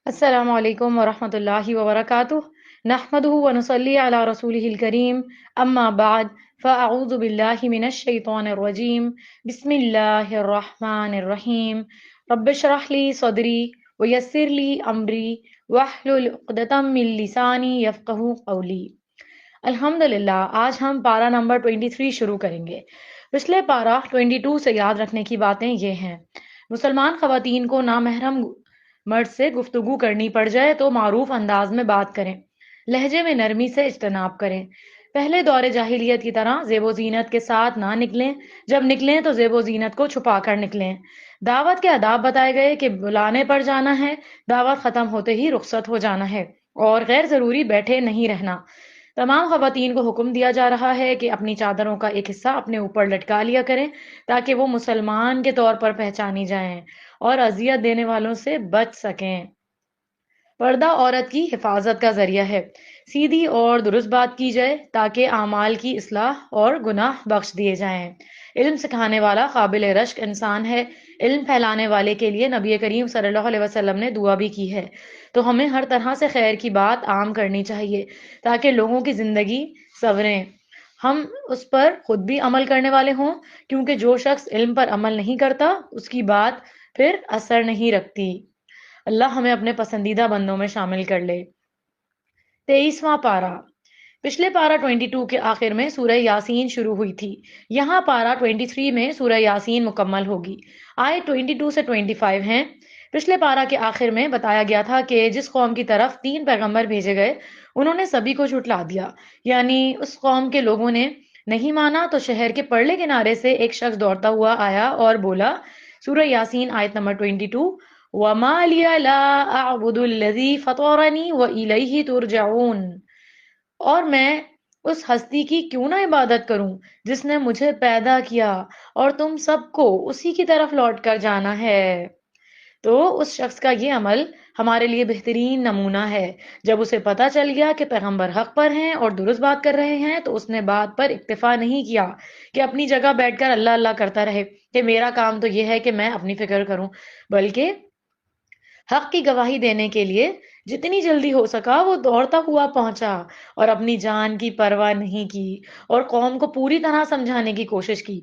السلام علیکم ورحمۃ اللہ وبرکاتہ نحمده ونصلي على رسوله الكريم اما بعد فاعوذ باللہ من الشیطان الرجیم بسم اللہ الرحمن الرحیم رب اشرح لي صدری ويسر لي امری واحلل عقدۃ من لسانی یفقهوا قولی۔ الحمدللہ آج ہم پارہ نمبر 23 شروع کریں گے۔ پچھلے پارہ 22 سے یاد رکھنے کی باتیں یہ ہیں: مسلمان خواتین کو نامحرم مرد سے گفتگو کرنی پڑ جائے تو معروف انداز میں بات کریں، لہجے میں نرمی سے اجتناب کریں، پہلے دور جاہلیت کی طرح زیب و زینت کے ساتھ نہ نکلیں، جب نکلیں تو زیب و زینت کو چھپا کر نکلیں۔ دعوت کے آداب بتائے گئے کہ بلانے پر جانا ہے، دعوت ختم ہوتے ہی رخصت ہو جانا ہے اور غیر ضروری بیٹھے نہیں رہنا۔ تمام خواتین کو حکم دیا جا رہا ہے کہ اپنی چادروں کا ایک حصہ اپنے اوپر لٹکا لیا کریں تاکہ وہ مسلمان کے طور پر پہچانی جائیں اور اذیت دینے والوں سے بچ سکیں۔ پردہ عورت کی حفاظت کا ذریعہ ہے، سیدھی اور درست بات کی جائے تاکہ اعمال کی اصلاح اور گناہ بخش دیے جائیں۔ علم سکھانے والا قابل رشک انسان ہے۔ علم پھیلانے والے کے لیے نبی کریم صلی اللہ علیہ وسلم نے دعا بھی کی ہے، تو ہمیں ہر طرح سے خیر کی بات عام کرنی چاہیے تاکہ لوگوں کی زندگی سنوریں، ہم اس پر خود بھی عمل کرنے والے ہوں، کیونکہ جو شخص علم پر عمل نہیں کرتا اس کی بات پھر اثر نہیں رکھتی۔ اللہ ہمیں اپنے پسندیدہ بندوں میں شامل کر لے۔ 23واں پارہ۔ پچھلے پارہ 22 کے آخر میں سورہ یاسین شروع ہوئی تھی، یہاں پارہ 23 میں سورہ یاسین مکمل ہوگی۔ آیت 22 سے 25 ہیں۔ پچھلے پارہ کے آخر میں بتایا گیا تھا کہ جس قوم کی طرف 3 پیغمبر بھیجے گئے انہوں نے سبھی کو جھٹلا دیا، یعنی اس قوم کے لوگوں نے نہیں مانا تو شہر کے پرلے کنارے سے ایک شخص دوڑتا ہوا آیا اور بولا، سورہ یاسین آیت نمبر 22، وَمَا لِيَ لَا أَعْبُدُ الَّذِي فَطَرَنِي وَإِلَيْهِ تُرْجَعُونَ، اور میں اس ہستی کی کیوں نہ عبادت کروں جس نے مجھے پیدا کیا اور تم سب کو اسی کی طرف لوٹ کر جانا ہے۔ تو اس شخص کا یہ عمل ہمارے لیے بہترین نمونہ ہے۔ جب اسے پتا چل گیا کہ پیغمبر حق پر ہیں اور درست بات کر رہے ہیں تو اس نے بات پر اکتفا نہیں کیا کہ اپنی جگہ بیٹھ کر اللہ اللہ کرتا رہے کہ میرا کام تو یہ ہے کہ میں اپنی فکر کروں، بلکہ حق کی گواہی دینے کے لیے جتنی جلدی ہو سکا وہ دوڑتا ہوا پہنچا اور اپنی جان کی پرواہ نہیں کی اور قوم کو پوری طرح سمجھانے کی کوشش کی۔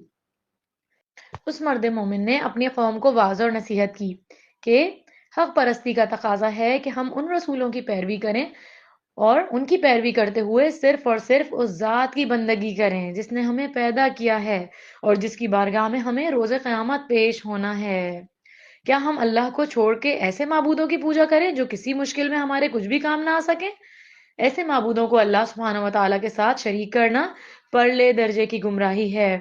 اس مرد مومن نے اپنی قوم کو واضح اور نصیحت کی کہ حق پرستی کا تقاضا ہے کہ ہم ان رسولوں کی پیروی کریں اور ان کی پیروی کرتے ہوئے صرف اور صرف اس ذات کی بندگی کریں جس نے ہمیں پیدا کیا ہے اور جس کی بارگاہ میں ہمیں روز قیامت پیش ہونا ہے۔ کیا ہم اللہ کو چھوڑ کے ایسے معبودوں کی پوجا کریں جو کسی مشکل میں ہمارے کچھ بھی کام نہ آ سکیں؟ ایسے معبودوں کو اللہ سبحانہ و تعالیٰ کے ساتھ شریک کرنا پرلے درجے کی گمراہی ہے۔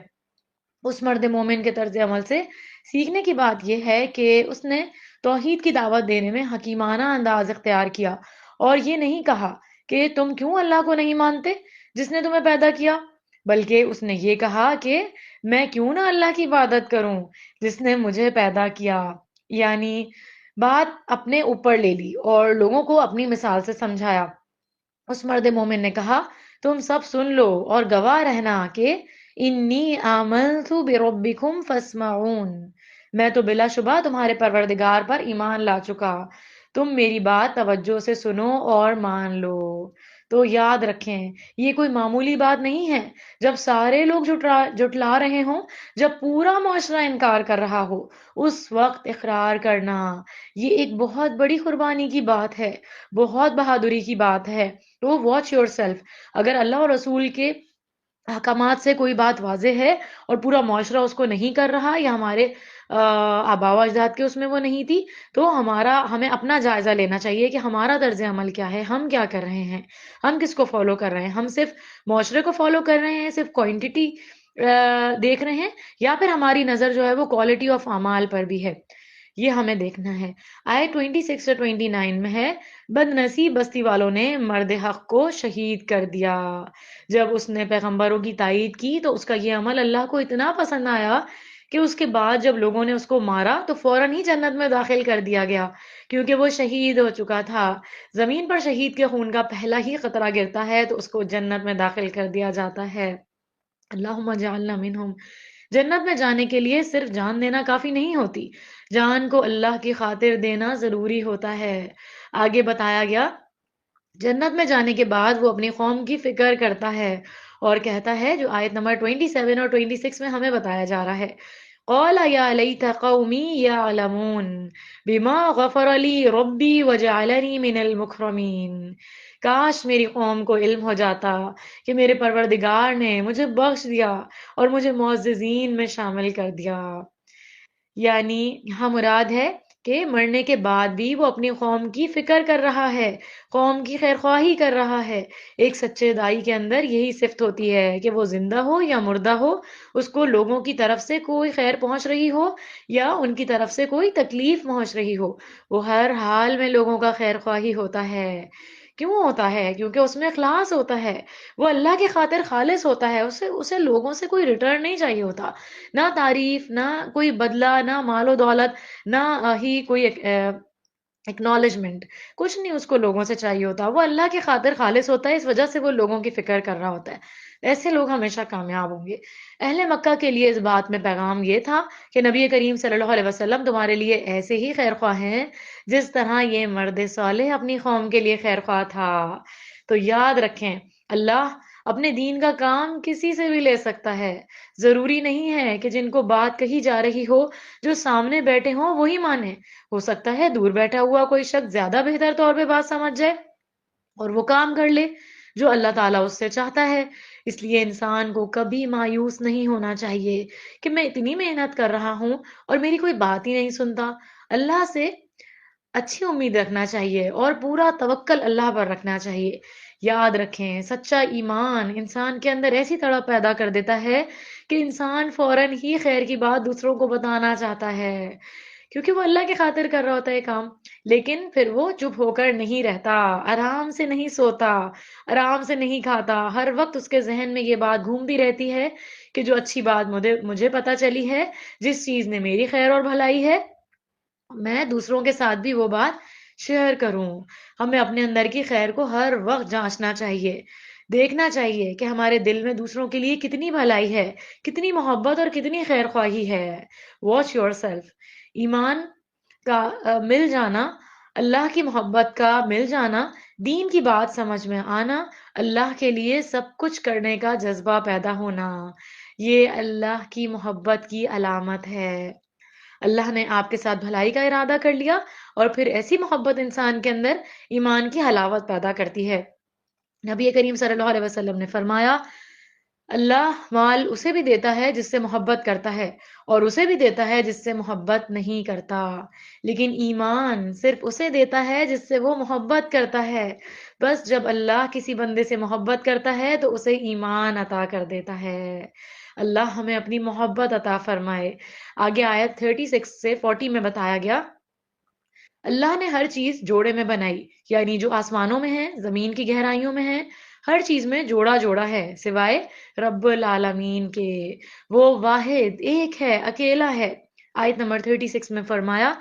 اس مرد مومن کے طرز عمل سے سیکھنے کی بات یہ ہے کہ اس نے توحید کی دعوت دینے میں حکیمانہ انداز اختیار کیا اور یہ نہیں کہا کہ تم کیوں اللہ کو نہیں مانتے جس نے تمہیں پیدا کیا، بلکہ اس نے یہ کہا کہ میں کیوں نہ اللہ کی عبادت کروں جس نے مجھے پیدا کیا، یعنی بات اپنے اوپر لے لی اور لوگوں کو اپنی مثال سے سمجھایا۔ اس مرد مومن نے کہا، تم سب سن لو اور گواہ رہنا کہ انی آمنت بربکم فاسمعون، میں تو بلا شبہ تمہارے پروردگار پر ایمان لا چکا، تم میری بات توجہ سے سنو اور مان لو۔ تو یاد رکھیں یہ کوئی معمولی بات نہیں ہے۔ جب سارے لوگ جھٹلا رہے ہوں، جب پورا معاشرہ انکار کر رہا ہو، اس وقت اقرار کرنا یہ ایک بہت بڑی قربانی کی بات ہے، بہت بہادری کی بات ہے۔ تو واچ یور سیلف، اگر اللہ اور رسول کے احکامات سے کوئی بات واضح ہے اور پورا معاشرہ اس کو نہیں کر رہا یا ہمارے آباء و اجداد کے اس میں وہ نہیں تھی، تو ہمیں اپنا جائزہ لینا چاہیے کہ ہمارا طرز عمل کیا ہے، ہم کیا کر رہے ہیں، ہم کس کو فالو کر رہے ہیں، ہم صرف معاشرے کو فالو کر رہے ہیں، صرف کوانٹٹی دیکھ رہے ہیں، یا پھر ہماری نظر جو ہے وہ کوالٹی آف اعمال پر بھی ہے، یہ ہمیں دیکھنا ہے۔ آیت 26 سے 29 میں ہے، بد نصیب بستی والوں نے مرد حق کو شہید کر دیا۔ جب اس نے پیغمبروں کی تائید کی تو اس کا یہ عمل اللہ کو اتنا پسند آیا کہ اس کے بعد جب لوگوں نے اس کو مارا تو فوراً ہی جنت میں داخل کر دیا گیا، کیونکہ وہ شہید ہو چکا تھا۔ زمین پر شہید کے خون کا پہلا ہی قطرہ گرتا ہے تو اس کو جنت میں داخل کر دیا جاتا ہے۔ اللہم اجعلنا منہم۔ جنت میں جانے کے لیے صرف جان دینا کافی نہیں ہوتی، جان کو اللہ کی خاطر دینا ضروری ہوتا ہے۔ آگے بتایا گیا جنت میں جانے کے بعد وہ اپنی قوم کی فکر کرتا ہے اور کہتا ہے، جو آیت نمبر 27 اور 26 میں ہمیں بتایا جا رہا ہے، قَالَ يَا لَيْتَ قَوْمِي يَعْلَمُونَ بِمَا غَفَرَ لِي رَبِّي وَجَعَلَنِي مِنَ الْمُكْرَمِينَ۔ کاش میری قوم کو علم ہو جاتا کہ میرے پروردگار نے مجھے بخش دیا اور مجھے معززین میں شامل کر دیا۔ یعنی یہاں مراد ہے کہ مرنے کے بعد بھی وہ اپنی قوم کی فکر کر رہا ہے، قوم کی خیر خواہی کر رہا ہے۔ ایک سچے دائی کے اندر یہی صفت ہوتی ہے کہ وہ زندہ ہو یا مردہ ہو، اس کو لوگوں کی طرف سے کوئی خیر پہنچ رہی ہو یا ان کی طرف سے کوئی تکلیف پہنچ رہی ہو، وہ ہر حال میں لوگوں کا خیر خواہی ہوتا ہے۔ کیوں ہوتا ہے؟ کیونکہ اس میں اخلاص ہوتا ہے، وہ اللہ کی خاطر خالص ہوتا ہے، اسے لوگوں سے کوئی ریٹرن نہیں چاہیے ہوتا، نہ تعریف، نہ کوئی بدلہ، نہ مال و دولت، نہ ہی کوئی اکنالجمنٹ، کچھ نہیں اس کو لوگوں سے چاہیے ہوتا، وہ اللہ کی خاطر خالص ہوتا ہے، اس وجہ سے وہ لوگوں کی فکر کر رہا ہوتا ہے۔ ایسے لوگ ہمیشہ کامیاب ہوں گے۔ اہل مکہ کے لیے اس بات میں پیغام یہ تھا کہ نبی کریم صلی اللہ علیہ وسلم تمہارے لیے ایسے ہی خیر خواہ ہیں جس طرح یہ مرد صالح اپنی قوم کے لیے خیر خواہ تھا۔ تو یاد رکھیں، اللہ اپنے دین کا کام کسی سے بھی لے سکتا ہے۔ ضروری نہیں ہے کہ جن کو بات کہی جا رہی ہو، جو سامنے بیٹھے ہوں وہی مانے، ہو سکتا ہے دور بیٹھا ہوا کوئی شخص زیادہ بہتر طور پہ بات سمجھ جائے اور وہ کام کر لے جو اللہ تعالیٰ اس سے چاہتا ہے۔ اس لیے انسان کو کبھی مایوس نہیں ہونا چاہیے کہ میں اتنی محنت کر رہا ہوں اور میری کوئی بات ہی نہیں سنتا۔ اللہ سے اچھی امید رکھنا چاہیے اور پورا توکل اللہ پر رکھنا چاہیے۔ یاد رکھیں، سچا ایمان انسان کے اندر ایسی تڑپ پیدا کر دیتا ہے کہ انسان فوراً ہی خیر کی بات دوسروں کو بتانا چاہتا ہے، کیونکہ وہ اللہ کی خاطر کر رہا ہوتا ہے کام۔ لیکن پھر وہ چپ ہو کر نہیں رہتا، آرام سے نہیں سوتا، آرام سے نہیں کھاتا، ہر وقت اس کے ذہن میں یہ بات گھومتی رہتی ہے کہ جو اچھی بات مجھے پتا چلی ہے، جس چیز نے میری خیر اور بھلائی ہے، میں دوسروں کے ساتھ بھی وہ بات شیئر کروں۔ ہمیں اپنے اندر کی خیر کو ہر وقت جانچنا چاہیے، دیکھنا چاہیے کہ ہمارے دل میں دوسروں کے لیے کتنی بھلائی ہے، کتنی محبت اور کتنی خیر خواہی ہے۔ Watch your self. ایمان کا مل جانا، اللہ کی محبت کا مل جانا، دین کی بات سمجھ میں آنا، اللہ کے لیے سب کچھ کرنے کا جذبہ پیدا ہونا، یہ اللہ کی محبت کی علامت ہے۔ اللہ نے آپ کے ساتھ بھلائی کا ارادہ کر لیا اور پھر ایسی محبت انسان کے اندر ایمان کی حلاوت پیدا کرتی ہے۔ نبی کریم صلی اللہ علیہ وسلم نے فرمایا، اللہ مال اسے بھی دیتا ہے جس سے محبت کرتا ہے اور اسے بھی دیتا ہے جس سے محبت نہیں کرتا، لیکن ایمان صرف اسے دیتا ہے جس سے وہ محبت کرتا ہے۔ بس جب اللہ کسی بندے سے محبت کرتا ہے تو اسے ایمان عطا کر دیتا ہے۔ اللہ ہمیں اپنی محبت عطا فرمائے۔ آگے آیت 36 سے 40 میں بتایا گیا، اللہ نے ہر چیز جوڑے میں بنائی، یعنی جو آسمانوں میں ہے، زمین کی گہرائیوں میں ہے، ہر چیز میں جوڑا جوڑا ہے سوائے رب العالمین کے۔ وہ واحد ایک ہے، اکیلا ہے۔ آیت نمبر 36 میں فرمایا،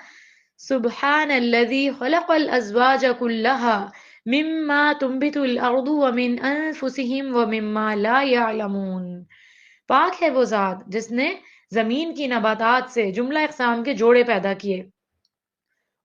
سبحان الذی خلق الازواج كلها مما تنبت الارض ومن انفسهم ومما لا يعلمون۔ پاک ہے وہ ذات جس نے زمین کی نباتات سے جملہ اقسام کے جوڑے پیدا کیے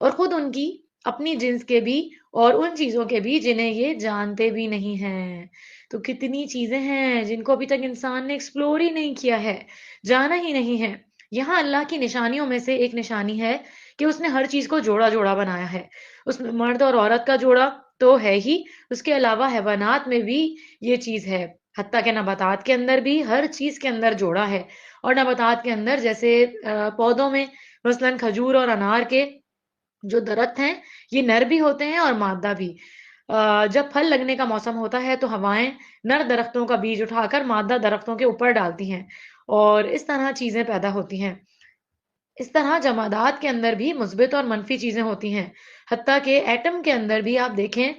اور خود ان کی اپنی جنس کے بھی اور ان چیزوں کے بھی جنہیں یہ جانتے بھی نہیں ہیں۔ تو کتنی چیزیں ہیں جن کو ابھی تک انسان نے ایکسپلور ہی نہیں کیا ہے، جانا ہی نہیں ہے۔ یہاں اللہ کی نشانیوں میں سے ایک نشانی ہے کہ اس نے ہر چیز کو جوڑا جوڑا بنایا ہے۔ اس میں مرد اور عورت کا جوڑا تو ہے ہی، اس کے علاوہ حیوانات میں بھی یہ چیز ہے، حتیٰ کہ نباتات کے اندر بھی ہر چیز کے اندر جوڑا ہے۔ اور نباتات کے اندر جیسے پودوں میں مثلاً کھجور اور انار کے جو درخت ہیں، یہ نر بھی ہوتے ہیں اور مادہ بھی۔ جب پھل لگنے کا موسم ہوتا ہے تو ہوائیں نر درختوں کا بیج اٹھا کر مادہ درختوں کے اوپر ڈالتی ہیں اور اس طرح چیزیں پیدا ہوتی ہیں۔ اس طرح جمادات کے اندر بھی مثبت اور منفی چیزیں ہوتی ہیں، حتیٰ کہ ایٹم کے اندر بھی آپ دیکھیں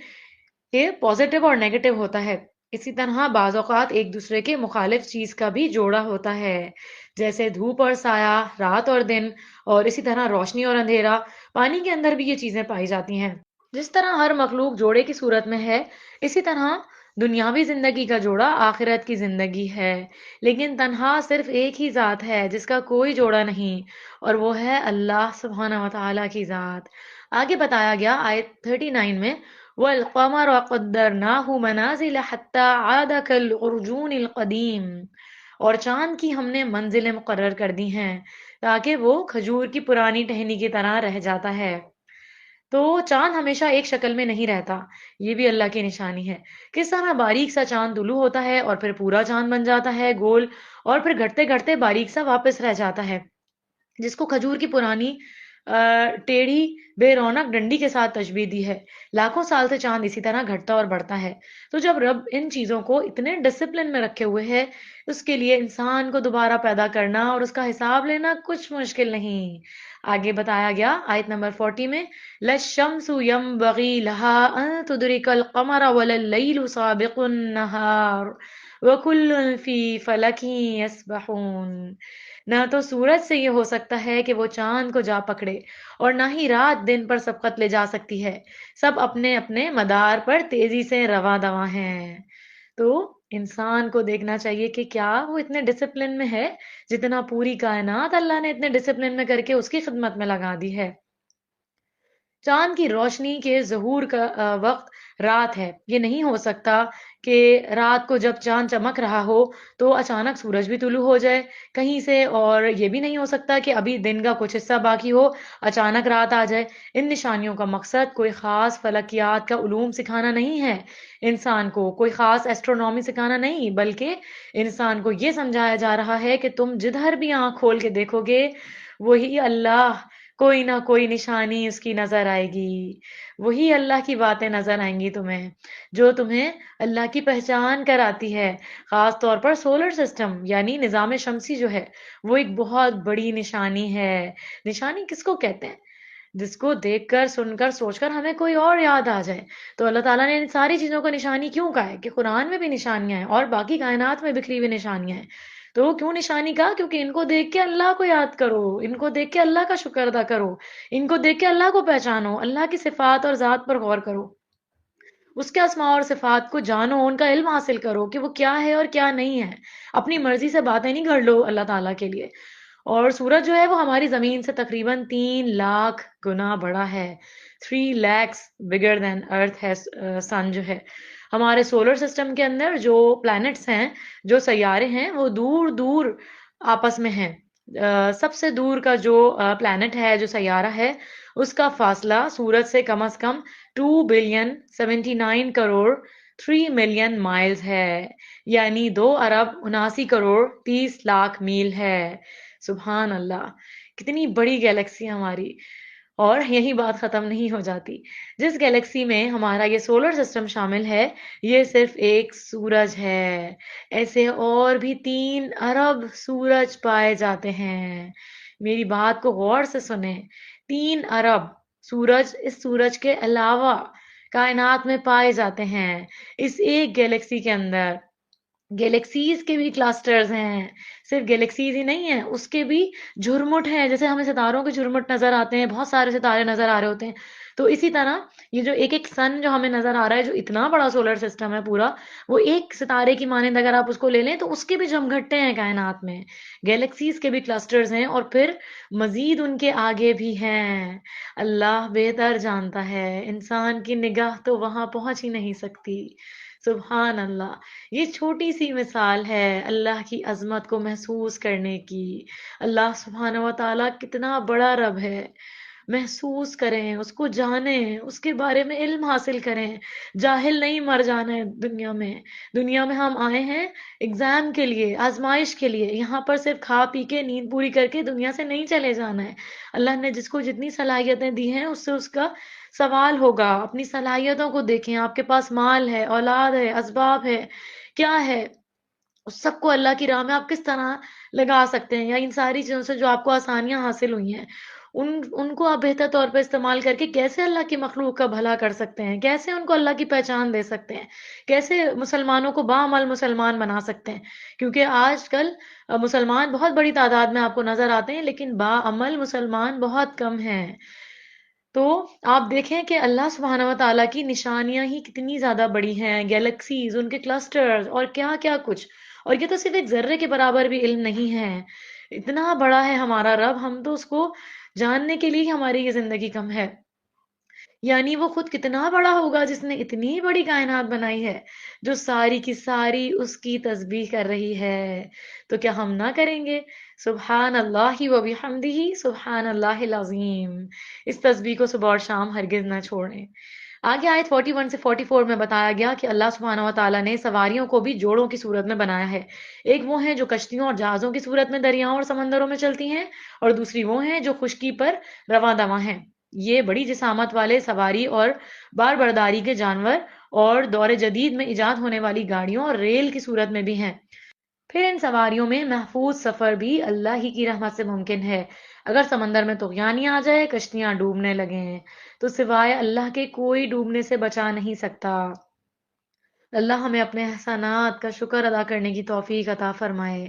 کہ پازیٹیو اور نیگیٹو ہوتا ہے۔ اسی طرح بعض اوقات ایک دوسرے کے مخالف چیز کا بھی جوڑا ہوتا ہے، جیسے دھوپ اور سایہ، رات اور دن، اور اسی طرح روشنی اور اندھیرا۔ پانی کے اندر بھی یہ چیزیں پائی جاتی ہیں۔ جس طرح ہر مخلوق جوڑے کی صورت میں ہے، اسی طرح دنیاوی زندگی کا جوڑا آخرت کی زندگی ہے، لیکن تنہا صرف ایک ہی ذات ہے جس کا کوئی جوڑا نہیں، اور وہ ہے اللہ سبحانہ و تعالیٰ کی ذات۔ آگے بتایا گیا آیت 39 میں وَالْقَمَرَ قَدَّرْنَاهُ مَنَازِلَ حَتَّى عَادَ كَالْعُرْجُونِ الْقَدِيمِ، اور چاند کی ہم نے منزلیں مقرر کر دی ہیں تاکہ وہ کھجور کی پرانی ٹہنی کی طرح رہ جاتا ہے۔ تو چاند ہمیشہ ایک شکل میں نہیں رہتا، یہ بھی اللہ کی نشانی ہے۔ کس طرح باریک سا چاند طلوع ہوتا ہے اور پھر پورا چاند بن جاتا ہے گول، اور پھر گھٹتے گھٹتے باریک سا واپس رہ جاتا ہے، جس کو کھجور کی پرانی ٹیڑھی بے رونق ڈنڈی کے ساتھ تشبیہ دی ہے۔ لاکھوں سال سے چاند اسی طرح گھٹتا اور بڑھتا ہے۔ تو جب رب ان چیزوں کو اتنے ڈسپلن میں رکھے ہوئے ہے، اس کے لیے انسان کو دوبارہ پیدا کرنا اور اس کا حساب لینا کچھ مشکل نہیں۔ آگے بتایا گیا آیت نمبر 40 میں لَلشَّمْسُ يَنبَغِي لَهَا أَن تُدْرِكَ الْقَمَرَ وَلَا اللَّيْلُ سَابِقُ النَّهَارِ وَكُلٌّ فِي فَلَكٍ يَسْبَحُونَ، نہ تو سورج سے یہ ہو سکتا ہے کہ وہ چاند کو جا پکڑے، اور نہ ہی رات دن پر سبقت لے جا سکتی ہے، سب اپنے اپنے مدار پر تیزی سے رواں دواں ہیں۔ تو انسان کو دیکھنا چاہیے کہ کیا وہ اتنے ڈسپلن میں ہے جتنا پوری کائنات اللہ نے اتنے ڈسپلن میں کر کے اس کی خدمت میں لگا دی ہے۔ چاند کی روشنی کے ظہور کا وقت رات ہے، یہ نہیں ہو سکتا کہ رات کو جب چاند چمک رہا ہو تو اچانک سورج بھی طلوع ہو جائے کہیں سے، اور یہ بھی نہیں ہو سکتا کہ ابھی دن کا کچھ حصہ باقی ہو اچانک رات آ جائے۔ ان نشانیوں کا مقصد کوئی خاص فلکیات کا علوم سکھانا نہیں ہے، انسان کو کوئی خاص ایسٹرونومی سکھانا نہیں، بلکہ انسان کو یہ سمجھایا جا رہا ہے کہ تم جدھر بھی آنکھ کھول کے دیکھو گے وہی اللہ، کوئی نہ کوئی نشانی اس کی نظر آئے گی، وہی اللہ کی باتیں نظر آئیں گی تمہیں، جو تمہیں اللہ کی پہچان کراتی ہے۔ خاص طور پر سولر سسٹم یعنی نظام شمسی جو ہے وہ ایک بہت بڑی نشانی ہے۔ نشانی کس کو کہتے ہیں؟ جس کو دیکھ کر سن کر سوچ کر ہمیں کوئی اور یاد آ جائے۔ تو اللہ تعالیٰ نے ان ساری چیزوں کو نشانی کیوں کہا ہے کہ قرآن میں بھی نشانیاں ہیں اور باقی کائنات میں بکھری ہوئی نشانیاں ہیں۔ تو کیوں نشانی کہا؟ کیونکہ ان کو دیکھ کے اللہ کو یاد کرو، ان کو دیکھ کے اللہ کا شکر ادا کرو، ان کو دیکھ کے اللہ کو پہچانو، اللہ کی صفات اور ذات پر غور کرو، اس کے اسماء اور صفات کو جانو، ان کا علم حاصل کرو کہ وہ کیا ہے اور کیا نہیں ہے۔ اپنی مرضی سے باتیں نہیں گھڑ لو اللہ تعالیٰ کے لیے۔ اور سورج جو ہے وہ ہماری زمین سے تقریباً 3 لاکھ گنا بڑا ہے، 3 lakhs bigger than earth ہے سن جو ہے۔ ہمارے سولر سسٹم کے اندر جو پلانٹس ہیں، جو سیارے ہیں، وہ دور دور آپس میں ہیں۔ سب سے دور کا جو پلانٹ ہے، جو سیارہ ہے، اس کا فاصلہ سورج سے کم از کم 2 بلین 79 کروڑ 3 ملین مائلز ہے، یعنی 2 ارب 79 کروڑ 30 لاکھ میل ہے۔ سبحان اللہ، کتنی بڑی گیلیکسی ہماری! اور یہی بات ختم نہیں ہو جاتی، جس گیلیکسی میں ہمارا یہ سولر سسٹم شامل ہے یہ صرف ایک سورج ہے، ایسے اور بھی 3 ارب سورج پائے جاتے ہیں۔ میری بات کو غور سے سنیں، 3 ارب سورج اس سورج کے علاوہ کائنات میں پائے جاتے ہیں، اس ایک گیلیکسی کے اندر۔ گیلیکسیز کے بھی کلسٹرز ہیں، صرف گیلیکسیز ہی نہیں ہیں، اس کے بھی جھرمٹ ہیں، جیسے ہمیں ستاروں کے جھرمٹ نظر آتے ہیں، بہت سارے ستارے نظر آ رہے ہوتے ہیں، تو اسی طرح یہ جو ایک ایک سن جو ہمیں نظر آ رہا ہے، جو اتنا بڑا سولر سسٹم ہے پورا، وہ ایک ستارے کی مانند اگر آپ اس کو لے لیں تو اس کے بھی جمگھٹے ہیں کائنات میں، گیلیکسیز کے بھی کلسٹرز ہیں، اور پھر مزید ان کے آگے بھی ہیں۔ اللہ بہتر جانتا ہے، انسان کی نگاہ تو وہاں پہنچ ہی نہیں سکتی۔ سبحان اللہ، یہ چھوٹی سی مثال ہے اللہ کی عظمت کو محسوس کرنے کی۔ اللہ سبحانہ و تعالیٰ کتنا بڑا رب ہے، محسوس کریں، اس کو جانیں، اس کے بارے میں علم حاصل کریں۔ جاہل نہیں مر جانا ہے دنیا میں، دنیا میں ہم آئے ہیں ایگزام کے لیے، آزمائش کے لیے، یہاں پر صرف کھا پی کے نیند پوری کر کے دنیا سے نہیں چلے جانا ہے۔ اللہ نے جس کو جتنی صلاحیتیں دی ہیں اس سے اس کا سوال ہوگا۔ اپنی صلاحیتوں کو دیکھیں، آپ کے پاس مال ہے، اولاد ہے، اسباب ہے، کیا ہے، اس سب کو اللہ کی راہ میں آپ کس طرح لگا سکتے ہیں، یا ان ساری چیزوں سے جو آپ کو آسانیاں حاصل ہوئی ہیں ان کو آپ بہتر طور پر استعمال کر کے کیسے اللہ کی مخلوق کا بھلا کر سکتے ہیں، کیسے ان کو اللہ کی پہچان دے سکتے ہیں، کیسے مسلمانوں کو بعمل مسلمان بنا سکتے ہیں، کیونکہ آج کل مسلمان بہت بڑی تعداد میں آپ کو نظر آتے ہیں لیکن بعمل مسلمان بہت کم ہیں۔ تو آپ دیکھیں کہ اللہ سبحانہ و تعالیٰ کی نشانیاں ہی کتنی زیادہ بڑی ہیں، گیلیکسیز، ان کے کلسٹرز اور کیا کیا کچھ، اور یہ تو صرف ایک ذرے کے برابر بھی علم نہیں ہے، اتنا بڑا ہے ہمارا رب، ہم تو اس کو جاننے کے لیے ہی ہماری یہ زندگی کم ہے۔ یعنی وہ خود کتنا بڑا ہوگا جس نے اتنی بڑی کائنات بنائی ہے، جو ساری کی ساری اس کی تسبیح کر رہی ہے، تو کیا ہم نہ کریں گے؟ سبحان اللہ و بحمدہ، سبحان اللہ العظیم۔ اس تسبیح کو صبح اور شام ہرگز نہ چھوڑیں۔ آگے آیت 41 سے 44 میں بتایا گیا کہ اللہ سبحانہ و تعالیٰ نے سواریوں کو بھی جوڑوں کی صورت میں بنایا ہے۔ ایک وہ ہیں جو کشتیوں اور جہازوں کی صورت میں دریاؤں اور سمندروں میں چلتی ہیں، اور دوسری وہ ہیں جو خشکی پر رواں دواں ہیں۔ یہ بڑی جسامت والے سواری اور بار برداری کے جانور اور دور جدید میں ایجاد ہونے والی گاڑیوں اور ریل کی صورت میں بھی ہیں۔ پھر ان سواریوں میں محفوظ سفر بھی اللہ ہی کی رحمت سے ممکن ہے۔ اگر سمندر میں طغیانی آ جائے، کشتیاں ڈوبنے لگیں، تو سوائے اللہ کے کوئی ڈوبنے سے بچا نہیں سکتا۔ اللہ ہمیں اپنے احسانات کا شکر ادا کرنے کی توفیق عطا فرمائے۔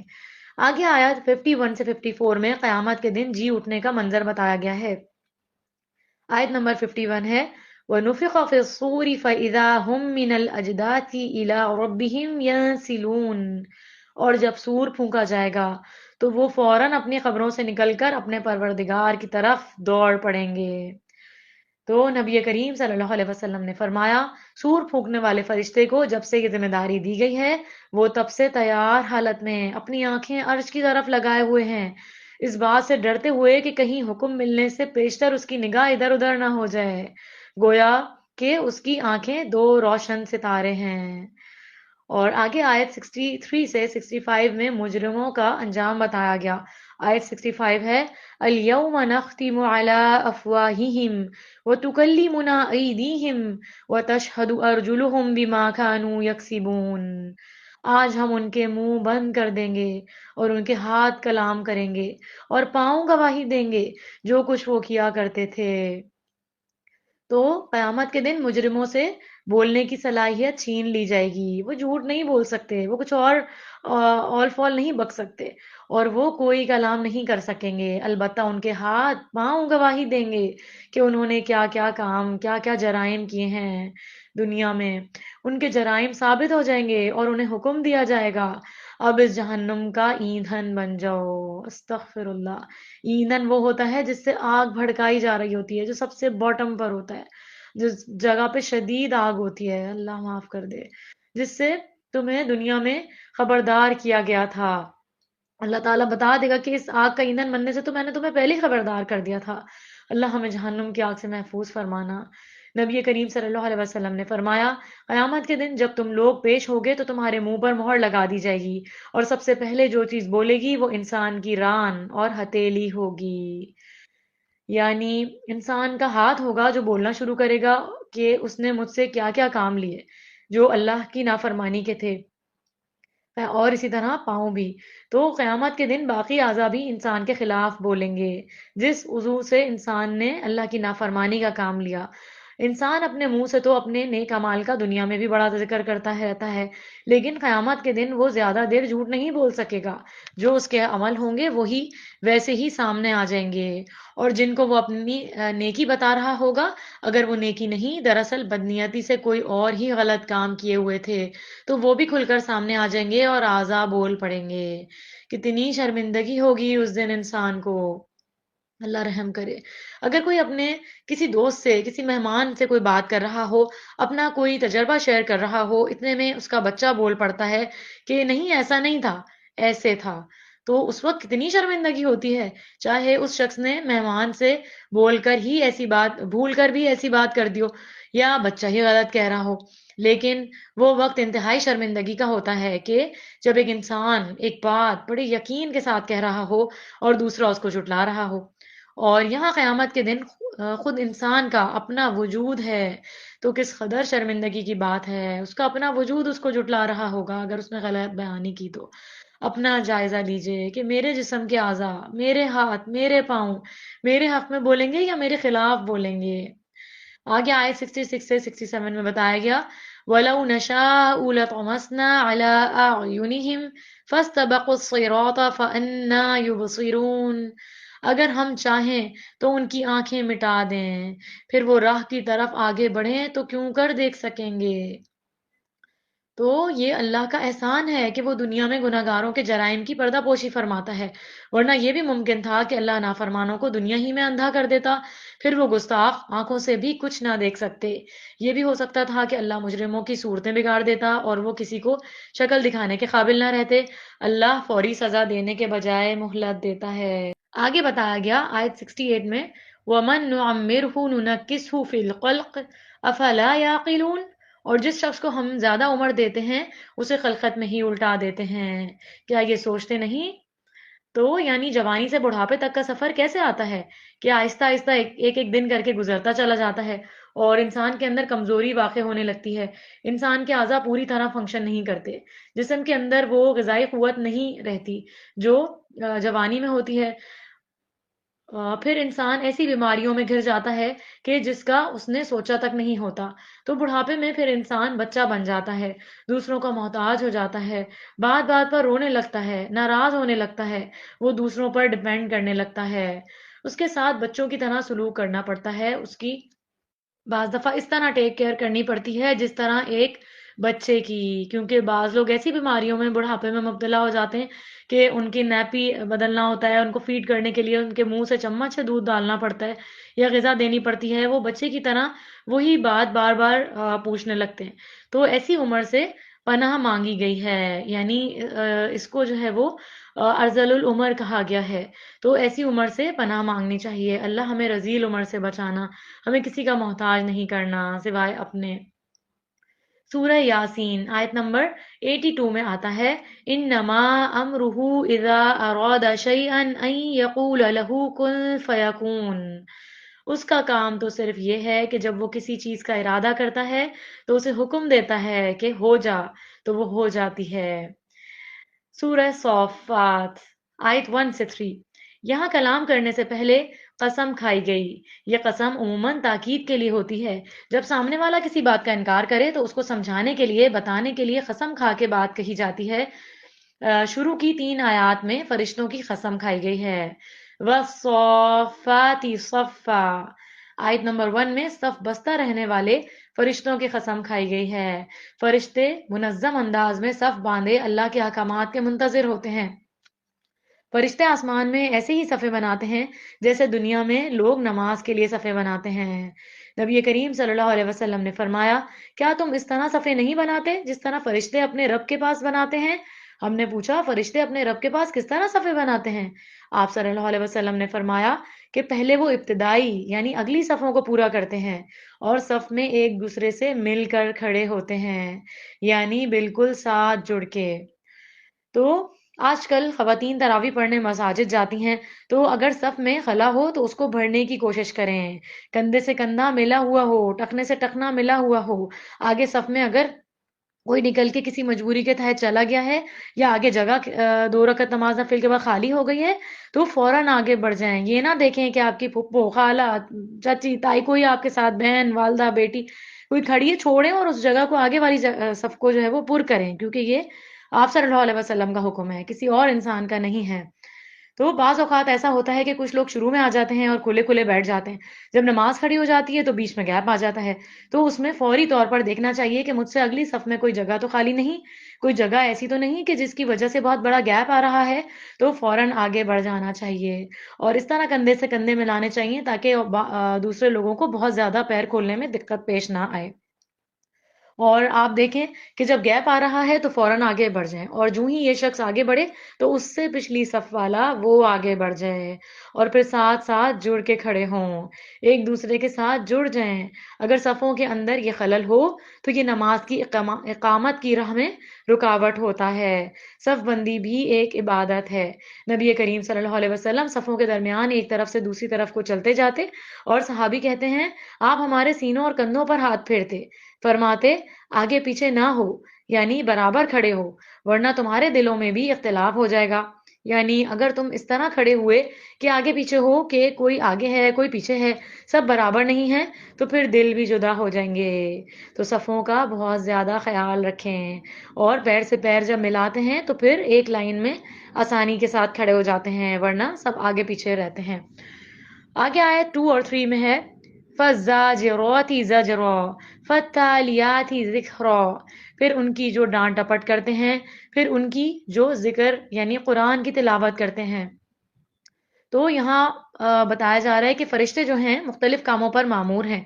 آگے آیات 51 سے 54 میں قیامت کے دن جی اٹھنے کا منظر بتایا گیا ہے۔ آیت نمبر 51 ہے، وَنُفِخَ فِي الصُّورِ فَإِذَا هُم مِّنَ الْأَجْدَاثِ إِلَىٰ رَبِّهِمْ يَنسِلُونَ، اور جب سور پھونکا جائے گا تو وہ فوراً اپنی قبروں سے نکل کر اپنے پروردگار کی طرف دوڑ پڑیں گے۔ تو نبی کریم صلی اللہ علیہ وسلم نے فرمایا، سور پھونکنے والے فرشتے کو جب سے یہ ذمہ داری دی گئی ہے، وہ تب سے تیار حالت میں اپنی آنکھیں عرش کی طرف لگائے ہوئے ہیں، اس بات سے ڈرتے ہوئے کہ کہیں حکم ملنے سے پیشتر اس کی نگاہ ادھر ادھر نہ ہو جائے، گویا کہ اس کی آنکھیں دو روشن ستارے ہیں۔ اور آگے آیت 63 سے 65 میں مجرموں کا انجام بتایا گیا۔ آیت 65 ہے، الْيَوْمَ نَخْتِمُ عَلَىٰ أَفْوَاهِهِمْ وَتُكَلِّمُنَا أَيْدِيهِمْ وَتَشْهَدُ أَرْجُلُهُمْ بِمَا كَانُوا يَكْسِبُونَ۔ آج ہم ان کے منہ بند کر دیں گے اور ان کے ہاتھ کلام کریں گے اور پاؤں گواہی دیں گے جو کچھ وہ کیا کرتے تھے۔ تو قیامت کے دن مجرموں سے بولنے کی صلاحیت چھین لی جائے گی، وہ جھوٹ نہیں بول سکتے، وہ کچھ اور اول فال نہیں بک سکتے، اور وہ کوئی کلام نہیں کر سکیں گے، البتہ ان کے ہاتھ پاؤں گواہی دیں گے کہ انہوں نے کیا کیا کام، کیا کیا جرائم کیے ہیں دنیا میں۔ ان کے جرائم ثابت ہو جائیں گے اور انہیں حکم دیا جائے گا، اب اس جہنم کا ایندھن بن جاؤ۔ استغفر اللہ۔ ایندھن وہ ہوتا ہے جس سے آگ بھڑکائی جا رہی ہوتی ہے، جو سب سے باٹم پر ہوتا ہے، جس جگہ پہ شدید آگ ہوتی ہے، اللہ معاف کر دے، جس سے تمہیں دنیا میں خبردار کیا گیا تھا۔ اللہ تعالیٰ بتا دے گا کہ اس آگ کا ایندھن بننے سے تو میں نے تمہیں پہلے ہی خبردار کر دیا تھا۔ اللہ ہمیں جہنم کی آگ سے محفوظ فرمانا۔ نبی کریم صلی اللہ علیہ وسلم نے فرمایا، قیامت کے دن جب تم لوگ پیش ہوگے تو تمہارے منہ پر مہر لگا دی جائے گی، اور سب سے پہلے جو چیز بولے گی وہ انسان کی ران اور ہتھیلی ہوگی۔ یعنی انسان کا ہاتھ ہوگا جو بولنا شروع کرے گا کہ اس نے مجھ سے کیا کیا کام لیے جو اللہ کی نافرمانی کے تھے، اور اسی طرح پاؤں بھی۔ تو قیامت کے دن باقی اعضا بھی انسان کے خلاف بولیں گے، جس عضو سے انسان نے اللہ کی نافرمانی کا کام لیا۔ انسان اپنے منہ سے تو اپنے نیک اعمال کا دنیا میں بھی بڑا ذکر کرتا ہے رہتا ہے، لیکن قیامت کے دن وہ زیادہ دیر جھوٹ نہیں بول سکے گا۔ جو اس کے عمل ہوں گے وہی ویسے ہی سامنے آ جائیں گے، اور جن کو وہ اپنی نیکی بتا رہا ہوگا، اگر وہ نیکی نہیں دراصل بدنیتی سے کوئی اور ہی غلط کام کیے ہوئے تھے، تو وہ بھی کھل کر سامنے آ جائیں گے اور اعضا بول پڑیں گے۔ کتنی شرمندگی ہوگی اس دن انسان کو، اللہ رحم کرے۔ اگر کوئی اپنے کسی دوست سے، کسی مہمان سے کوئی بات کر رہا ہو، اپنا کوئی تجربہ شیئر کر رہا ہو، اتنے میں اس کا بچہ بول پڑتا ہے کہ نہیں ایسا نہیں تھا، ایسے تھا، تو اس وقت کتنی شرمندگی ہوتی ہے، چاہے اس شخص نے مہمان سے بول کر ہی ایسی بات، بھول کر بھی ایسی بات کر دی ہو، یا بچہ ہی غلط کہہ رہا ہو، لیکن وہ وقت انتہائی شرمندگی کا ہوتا ہے کہ جب ایک انسان ایک بات بڑے یقین کے ساتھ کہہ رہا ہو اور دوسرا اس کو جھٹلا رہا ہو۔ اور یہاں قیامت کے دن خود انسان کا اپنا وجود ہے، تو کس قدر شرمندگی کی بات ہے، اس کا اپنا وجود اس کو جھٹلا رہا ہوگا اگر اس نے غلط بیانی کی تو۔ اپنا جائزہ لیجئے کہ میرے جسم کے اعضا، میرے ہاتھ، میرے پاؤں میرے حق میں بولیں گے یا میرے خلاف بولیں گے۔ آگے آئے 66 سے 67 میں بتایا گیا، وَلَوْ نَشَاءُ لَطَمَسْنَا عَلَىٰ أَعْيُنِهِمْ فَاسْتَبَقُوا الصِّرَاطَ فَأَنَّىٰ يُبْصِرُونَ۔ اگر ہم چاہیں تو ان کی آنکھیں مٹا دیں، پھر وہ راہ کی طرف آگے بڑھیں تو کیوں کر دیکھ سکیں گے۔ تو یہ اللہ کا احسان ہے کہ وہ دنیا میں گناہگاروں کے جرائم کی پردہ پوشی فرماتا ہے، ورنہ یہ بھی ممکن تھا کہ اللہ نافرمانوں کو دنیا ہی میں اندھا کر دیتا، پھر وہ گستاخ آنکھوں سے بھی کچھ نہ دیکھ سکتے۔ یہ بھی ہو سکتا تھا کہ اللہ مجرموں کی صورتیں بگاڑ دیتا اور وہ کسی کو شکل دکھانے کے قابل نہ رہتے۔ اللہ فوری سزا دینے کے بجائے مہلت دیتا ہے۔ آگے بتایا گیا آیت 68 میں وَمَن نُعَمِّرْهُ نُنَكِّسْهُ فِي الْخَلْقِ أَفَلَا يَعْقِلُونَ، اور جس شخص کو ہم زیادہ عمر دیتے ہیں اسے خلقت میں ہی الٹا دیتے ہیں، کیا یہ سوچتے نہیں؟ تو یعنی جوانی سے بڑھاپے تک کا سفر کیسے آتا ہے کہ آہستہ آہستہ ایک ایک دن کر کے گزرتا چلا جاتا ہے اور انسان کے اندر کمزوری واقع ہونے لگتی ہے، انسان کے اعضاء پوری طرح فنکشن نہیں کرتے، جسم کے اندر وہ غذائی قوت نہیں رہتی جو جوانی میں ہوتی ہے، پھر انسان ایسی بیماریوں میں گھر جاتا ہے کہ جس کا اس نے سوچا تک نہیں ہوتا، تو بڑھاپے میں پھر انسان بچہ بن جاتا ہے، دوسروں کا محتاج ہو جاتا ہے، بات بات پر رونے لگتا ہے، ناراض ہونے لگتا ہے، وہ دوسروں پر ڈپینڈ کرنے لگتا ہے، اس کے ساتھ بچوں کی طرح سلوک کرنا پڑتا ہے، اس کی بعض دفعہ اس طرح ٹیک کیئر کرنی پڑتی ہے جس طرح ایک بچے کی، کیونکہ بعض لوگ ایسی بیماریوں میں بڑھاپے میں مبتلا ہو جاتے ہیں کہ ان کی نیپی بدلنا ہوتا ہے، ان کو فیڈ کرنے کے لیے ان کے منہ سے چمچ سے دودھ ڈالنا پڑتا ہے یا غذا دینی پڑتی ہے، وہ بچے کی طرح وہی بات بار بار پوچھنے لگتے ہیں، تو ایسی عمر سے پناہ مانگی گئی ہے، یعنی اس کو جو ہے وہ ارذل العمر کہا گیا ہے، تو ایسی عمر سے پناہ مانگنی چاہیے، اللہ ہمیں رذیل عمر سے بچانا، ہمیں کسی کا محتاج نہیں کرنا سوائے اپنے۔ سورہ یاسین آیت نمبر 82 میں آتا ہے انما امرہ اذا اراد شیئا ان یقول له کن فیکون، اس کا کام تو صرف یہ ہے کہ جب وہ کسی چیز کا ارادہ کرتا ہے تو اسے حکم دیتا ہے کہ ہو جا، تو وہ ہو جاتی ہے۔ سورہ صافات آیت 1 سے 3، یہاں کلام کرنے سے پہلے قسم کھائی گئی، یہ قسم عموماً تاکید کے لیے ہوتی ہے، جب سامنے والا کسی بات کا انکار کرے تو اس کو سمجھانے کے لیے بتانے کے لیے قسم کھا کے بات کہی جاتی ہے۔ شروع کی 3 آیات میں فرشتوں کی قسم کھائی گئی ہے۔ وَالصَّافَّاتِ صَفًّا آیت نمبر 1 میں صف بستہ رہنے والے فرشتوں کی قسم کھائی گئی ہے، فرشتے منظم انداز میں صف باندھے اللہ کے احکامات کے منتظر ہوتے ہیں، فرشتے آسمان میں ایسے ہی صفیں بناتے ہیں جیسے دنیا میں لوگ نماز کے لیے صفیں بناتے ہیں۔ نبی کریم صلی اللہ علیہ وسلم نے فرمایا کیا تم اس طرح صفیں نہیں بناتے جس طرح فرشتے اپنے رب کے پاس بناتے ہیں؟ ہم نے پوچھا فرشتے اپنے رب کے پاس کس طرح صفیں بناتے ہیں؟ آپ صلی اللہ علیہ وسلم نے فرمایا کہ پہلے وہ ابتدائی یعنی اگلی صفوں کو پورا کرتے ہیں اور صف میں ایک دوسرے سے مل کر کھڑے ہوتے ہیں، یعنی بالکل ساتھ جڑ کے۔ تو آج کل خواتین تراویح پڑھنے مساجد جاتی ہیں تو اگر صف میں خلا ہو تو اس کو بھرنے کی کوشش کریں، کندھے سے کندھا ملا ہوا ہو، ٹخنے سے ٹخنا ملا ہوا ہو، آگے صف میں اگر کوئی نکل کے کسی مجبوری کے تحت چلا گیا ہے یا آگے جگہ 2 رکعت نماز نفل کے بعد خالی ہو گئی ہے تو فوراً آگے بڑھ جائیں، یہ نہ دیکھیں کہ آپ کی پھپھو خالہ چچی تائی کوئی آپ کے ساتھ بہن والدہ بیٹی کوئی کھڑی ہے، چھوڑیں اور اس جگہ کو آگے والی صف کو جو ہے وہ پر کریں، کیونکہ یہ آپ صلی اللہ علیہ وسلم کا حکم ہے، کسی اور انسان کا نہیں ہے۔ تو بعض اوقات ایسا ہوتا ہے کہ کچھ لوگ شروع میں آ جاتے ہیں اور کھلے کھلے بیٹھ جاتے ہیں، جب نماز کھڑی ہو جاتی ہے تو بیچ میں گیپ آ جاتا ہے، تو اس میں فوری طور پر دیکھنا چاہیے کہ مجھ سے اگلی صف میں کوئی جگہ تو خالی نہیں، کوئی جگہ ایسی تو نہیں کہ جس کی وجہ سے بہت بڑا گیپ آ رہا ہے، تو فوراً آگے بڑھ جانا چاہیے اور اس طرح کندھے سے کندھے ملانے چاہیے تاکہ دوسرے لوگوں کو بہت زیادہ پیر کھولنے میں دقت پیش نہ آئے۔ اور آپ دیکھیں کہ جب گیپ آ رہا ہے تو فوراً آگے بڑھ جائیں اور جو ہی یہ شخص آگے بڑھے تو اس سے پچھلی صف والا وہ آگے بڑھ جائے اور پھر ساتھ ساتھ جڑ کے کھڑے ہوں، ایک دوسرے کے ساتھ جڑ جائیں۔ اگر صفوں کے اندر یہ خلل ہو تو یہ نماز کی اقامت کی راہ میں رکاوٹ ہوتا ہے۔ صف بندی بھی ایک عبادت ہے، نبی کریم صلی اللہ علیہ وسلم صفوں کے درمیان ایک طرف سے دوسری طرف کو چلتے جاتے اور صحابی کہتے ہیں آپ ہمارے سینوں اور کندھوں پر ہاتھ پھیرتے، فرماتے آگے پیچھے نہ ہو یعنی برابر کھڑے ہو ورنہ تمہارے دلوں میں بھی اختلاف ہو جائے گا، یعنی اگر تم اس طرح کھڑے ہوئے کہ آگے پیچھے ہو کہ کوئی آگے ہے کوئی پیچھے ہے سب برابر نہیں ہے تو پھر دل بھی جدا ہو جائیں گے، تو صفوں کا بہت زیادہ خیال رکھیں اور پیر سے پیر جب ملاتے ہیں تو پھر ایک لائن میں آسانی کے ساتھ کھڑے ہو جاتے ہیں ورنہ سب آگے پیچھے رہتے ہیں۔ آگے آیت 2 اور 3 میں ہے فالزاجرات زجرا فالتالیات ذکرا، پھر ان کی جو ڈانٹ ڈپٹ کرتے ہیں، پھر ان کی جو ذکر یعنی قرآن کی تلاوت کرتے ہیں۔ تو یہاں بتایا جا رہا ہے کہ فرشتے جو ہیں مختلف کاموں پر معمور ہیں۔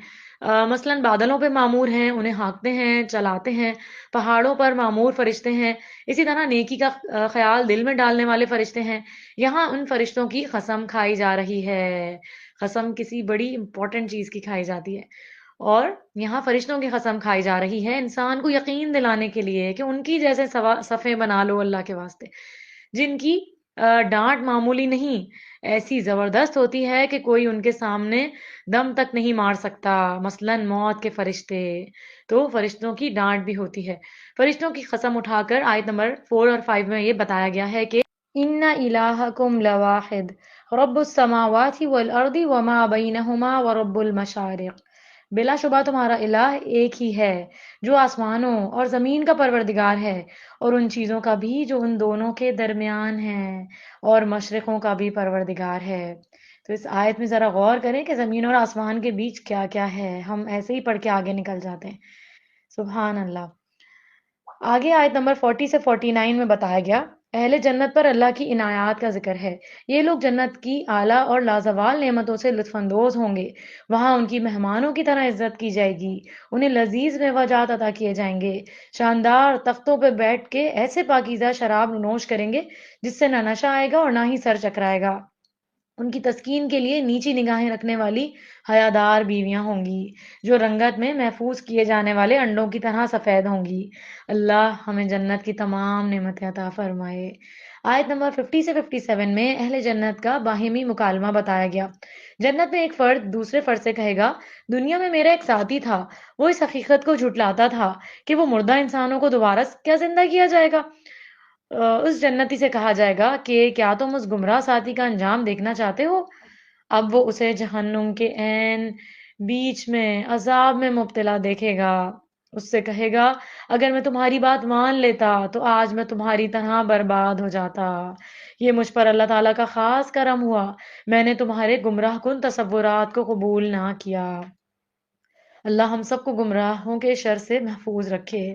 مثلاً بادلوں پہ معمور ہیں، انہیں ہانکتے ہیں، چلاتے ہیں۔ پہاڑوں پر معمور فرشتے ہیں۔ اسی طرح نیکی کا خیال دل میں ڈالنے والے فرشتے ہیں۔ یہاں ان فرشتوں کی قسم کھائی جا رہی ہے۔ قسم کسی بڑی امپورٹنٹ چیز کی کھائی جاتی ہے، اور یہاں فرشتوں کی قسم کھائی جا رہی ہے انسان کو یقین دلانے کے لیے کہ ان کی جیسے صفے بنا لو اللہ کے واسطے، جن کی ڈانٹ معمولی نہیں، ایسی زبردست ہوتی ہے کہ کوئی ان کے سامنے دم تک نہیں مار سکتا، مثلاً موت کے فرشتے۔ تو فرشتوں کی ڈانٹ بھی ہوتی ہے۔ فرشتوں کی قسم اٹھا کر آیت نمبر 4 اور 5 میں یہ بتایا گیا ہے کہ ان الہکم لواحد رب السماوات والارض وما بینہما ورب المشارق، بلا شبہ تمہارا الہ ایک ہی ہے جو آسمانوں اور زمین کا پروردگار ہے، اور ان چیزوں کا بھی جو ان دونوں کے درمیان ہیں، اور مشرقوں کا بھی پروردگار ہے۔ تو اس آیت میں ذرا غور کریں کہ زمین اور آسمان کے بیچ کیا کیا ہے، ہم ایسے ہی پڑھ کے آگے نکل جاتے ہیں۔ سبحان اللہ۔ آگے آیت نمبر 40 سے 49 میں بتایا گیا اہل جنت پر اللہ کی عنایات کا ذکر ہے۔ یہ لوگ جنت کی اعلیٰ اور لازوال نعمتوں سے لطف اندوز ہوں گے۔ وہاں ان کی مہمانوں کی طرح عزت کی جائے گی، انہیں لذیذ میوجات عطا کیے جائیں گے، شاندار تختوں پہ بیٹھ کے ایسے پاکیزہ شراب نوش کریں گے جس سے نہ نشہ آئے گا اور نہ ہی سر چکرائے گا۔ ان کی تسکین کے لیے نیچی نگاہیں رکھنے والی حیادار بیویاں ہوں گی جو رنگت میں محفوظ کیے جانے والے انڈوں کی طرح سفید ہوں گی۔ اللہ ہمیں جنت کی تمام نعمتیں عطا فرمائے۔ آیت نمبر 50 سے 57 میں اہل جنت کا باہمی مکالمہ بتایا گیا۔ جنت میں ایک فرد دوسرے فرد سے کہے گا، دنیا میں میرا ایک ساتھی تھا، وہ اس حقیقت کو جھٹلاتا تھا کہ وہ مردہ انسانوں کو دوبارہ کیا زندہ کیا جائے گا۔ اس جنتی سے کہا جائے گا کہ کیا تم اس گمراہ ساتھی کا انجام دیکھنا چاہتے ہو؟ اب وہ اسے جہنم کے عین بیچ میں عذاب میں مبتلا دیکھے گا۔ اس سے کہے گا، اگر میں تمہاری بات مان لیتا تو آج میں تمہاری طرح برباد ہو جاتا۔ یہ مجھ پر اللہ تعالیٰ کا خاص کرم ہوا، میں نے تمہارے گمراہ کن تصورات کو قبول نہ کیا۔ اللہ ہم سب کو گمراہوں کے شر سے محفوظ رکھے۔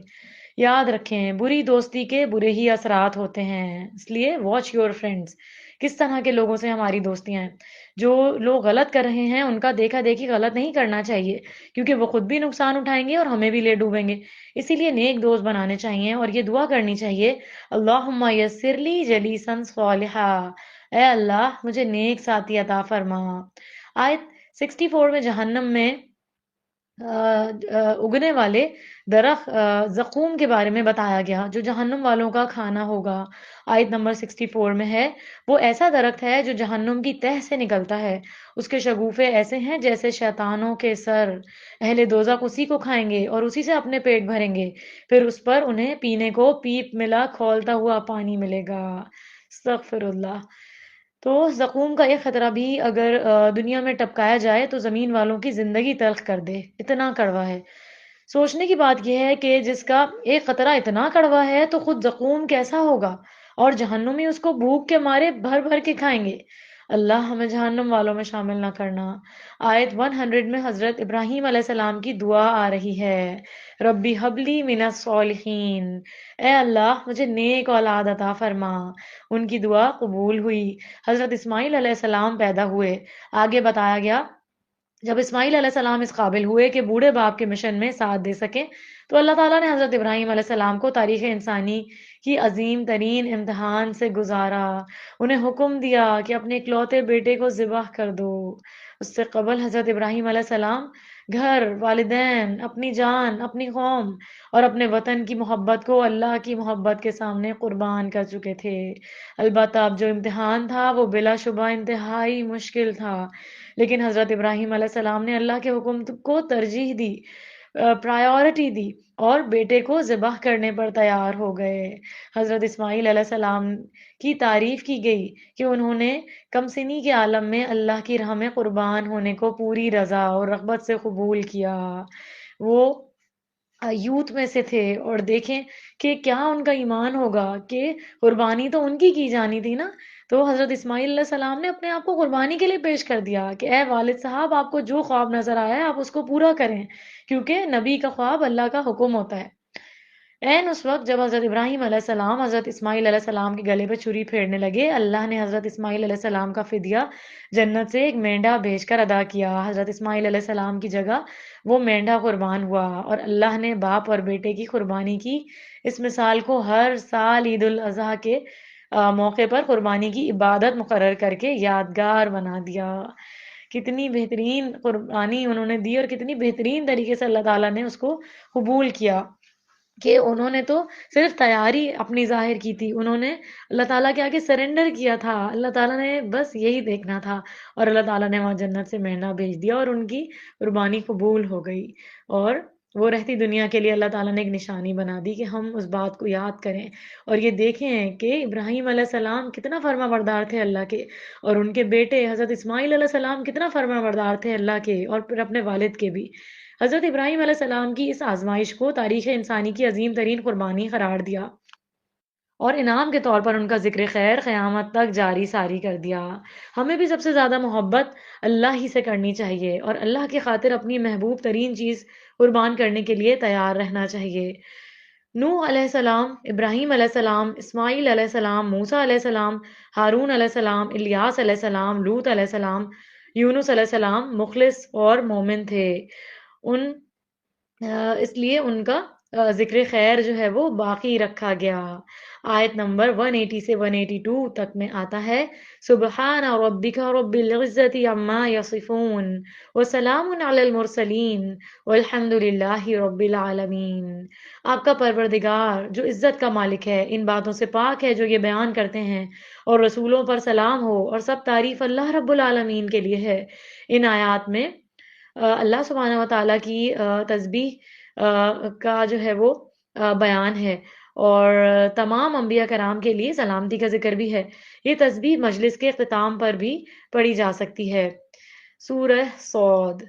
یاد رکھیں بری دوستی کے برے ہی اثرات ہوتے ہیں، اس لیے واچ یور فرینڈز، کس طرح کے لوگوں سے ہماری دوستیاں ہیں۔ جو لوگ غلط کر رہے ہیں ان کا دیکھا دیکھی غلط نہیں کرنا چاہیے، کیونکہ وہ خود بھی نقصان اٹھائیں گے اور ہمیں بھی لے ڈوبیں گے۔ اسی لیے نیک دوست بنانے چاہیے اور یہ دعا کرنی چاہیے، اللہم یسر لی جلیسا صالحا، اے اللہ مجھے نیک ساتھی عطا فرما۔ آیت 64 میں جہنم میں اگنے والے درخت زقوم کے بارے میں بتایا گیا جو جہنم والوں کا کھانا ہوگا۔ آیت نمبر 64 میں ہے، وہ ایسا درخت ہے جو جہنم کی تہ سے نکلتا ہے، اس کے شگوفے ایسے ہیں جیسے شیطانوں کے سر۔ اہل دوزخ اسی کو کھائیں گے اور اسی سے اپنے پیٹ بھریں گے، پھر اس پر انہیں پینے کو پیپ ملا کھولتا ہوا پانی ملے گا۔ استغفر اللہ۔ تو زقوم کا ایک خطرہ بھی اگر دنیا میں ٹپکایا جائے تو زمین والوں کی زندگی تلخ کر دے، اتنا کڑوا ہے۔ سوچنے کی بات یہ ہے کہ جس کا ایک قطرہ اتنا کڑوا ہے تو خود زقوم کیسا ہوگا، اور جہنمی اس کو بھوک کے مارے بھر بھر کے کھائیں گے۔ اللہ ہمیں جہنم والوں میں شامل نہ کرنا۔ آیت 100 میں حضرت ابراہیم علیہ السلام کی دعا آ رہی ہے، ربی حبلی من الصالحین، اے اللہ مجھے نیک اولاد عطا فرما۔ ان کی دعا قبول ہوئی، حضرت اسماعیل علیہ السلام پیدا ہوئے۔ آگے بتایا گیا جب اسماعیل علیہ السلام اس قابل ہوئے کہ بوڑھے باپ کے مشن میں ساتھ دے سکیں تو اللہ تعالیٰ نے حضرت ابراہیم علیہ السلام کو تاریخ انسانی کی عظیم ترین امتحان سے گزارا۔ انہیں حکم دیا کہ اپنے اکلوتے بیٹے کو ذبح کر دو۔ اس سے قبل حضرت ابراہیم علیہ السلام گھر، والدین، اپنی جان، اپنی قوم اور اپنے وطن کی محبت کو اللہ کی محبت کے سامنے قربان کر چکے تھے۔ البتہ اب جو امتحان تھا وہ بلا شبہ انتہائی مشکل تھا، لیکن حضرت ابراہیم علیہ السلام نے اللہ کے حکم کو ترجیح دی، پرائیورٹی دی اور بیٹے کو ذبح کرنے پر تیار ہو گئے۔ حضرت اسماعیل علیہ السلام کی تعریف کی گئی کہ انہوں نے کم سنی کے عالم میں اللہ کی راہ میں قربان ہونے کو پوری رضا اور رغبت سے قبول کیا۔ وہ یوتھ میں سے تھے، اور دیکھیں کہ کیا ان کا ایمان ہوگا کہ قربانی تو ان کی جانی تھی نا. تو حضرت اسماعیل علیہ السلام نے اپنے آپ کو قربانی کے لیے پیش کر دیا کہ اے والد صاحب، آپ کو جو خواب نظر آیا ہے آپ اس کو پورا کریں، کیونکہ نبی کا خواب اللہ کا حکم ہوتا ہے. عین اس وقت جب حضرت ابراہیم علیہ السلام حضرت اسماعیل علیہ السلام کے گلے پہ چھری پھیرنے لگے، اللہ نے حضرت اسماعیل علیہ السلام کا فدیہ جنت سے ایک مینڈا بھیج کر ادا کیا. حضرت اسماعیل علیہ السلام کی جگہ وہ مینڈا قربان ہوا، اور اللہ نے باپ اور بیٹے کی قربانی کی اس مثال کو ہر سال عید الاضحیٰ کے موقع پر قربانی کی عبادت مقرر کر کے یادگار بنا دیا. کتنی بہترین قربانی انہوں نے دی، اور کتنی بہترین طریقے سے اللہ تعالیٰ نے اس کو قبول کیا کہ انہوں نے تو صرف تیاری اپنی ظاہر کی تھی، انہوں نے اللہ تعالیٰ کے آگے سرنڈر کیا تھا. اللہ تعالیٰ نے بس یہی دیکھنا تھا، اور اللہ تعالیٰ نے وہاں جنت سے مہنگا بھیج دیا، اور ان کی قربانی قبول ہو گئی. اور وہ رہتی دنیا کے لیے اللہ تعالیٰ نے ایک نشانی بنا دی کہ ہم اس بات کو یاد کریں. اور یہ دیکھیں کہ ابراہیم علیہ السلام کتنا فرما بردار تھے اللہ کے، اور ان کے بیٹے حضرت اسماعیل علیہ السلام کتنا فرما بردار تھے اللہ کے، اور پھر اپنے والد کے بھی. حضرت ابراہیم علیہ السلام کی اس آزمائش کو تاریخ انسانی کی عظیم ترین قربانی قرار دیا، اور انعام کے طور پر ان کا ذکر خیر قیامت تک جاری ساری کر دیا. ہمیں بھی سب سے زیادہ محبت اللہ ہی سے کرنی چاہیے، اور اللہ کی خاطر اپنی محبوب ترین چیز قربان کرنے کے لیے تیار رہنا چاہیے. نوح علیہ السلام، ابراہیم علیہ السلام، اسماعیل علیہ السلام، موسیٰ علیہ السلام، ہارون علیہ السلام، الیاس علیہ السلام، لوط علیہ السلام، یونس علیہ السلام مخلص اور مومن تھے. ان اس لیے ان کا ذکر خیر جو ہے وہ باقی رکھا گیا. آیت نمبر 180 سے 182 تک میں آتا ہے: سبحان ربک رب العزت عما یصفون وسلام علی المرسلین والحمد للہ رب العالمین. آپ کا پروردگار جو عزت کا مالک ہے ان باتوں سے پاک ہے جو یہ بیان کرتے ہیں، اور رسولوں پر سلام ہو، اور سب تعریف اللہ رب العالمین کے لیے ہے. ان آیات میں اللہ سبحانہ و تعالیٰ کی تسبیح کا جو ہے وہ بیان ہے، اور تمام انبیاء کرام کے لیے سلامتی کا ذکر بھی ہے. یہ تسبیح مجلس کے اختتام پر بھی پڑھی جا سکتی ہے. سورہ صاد،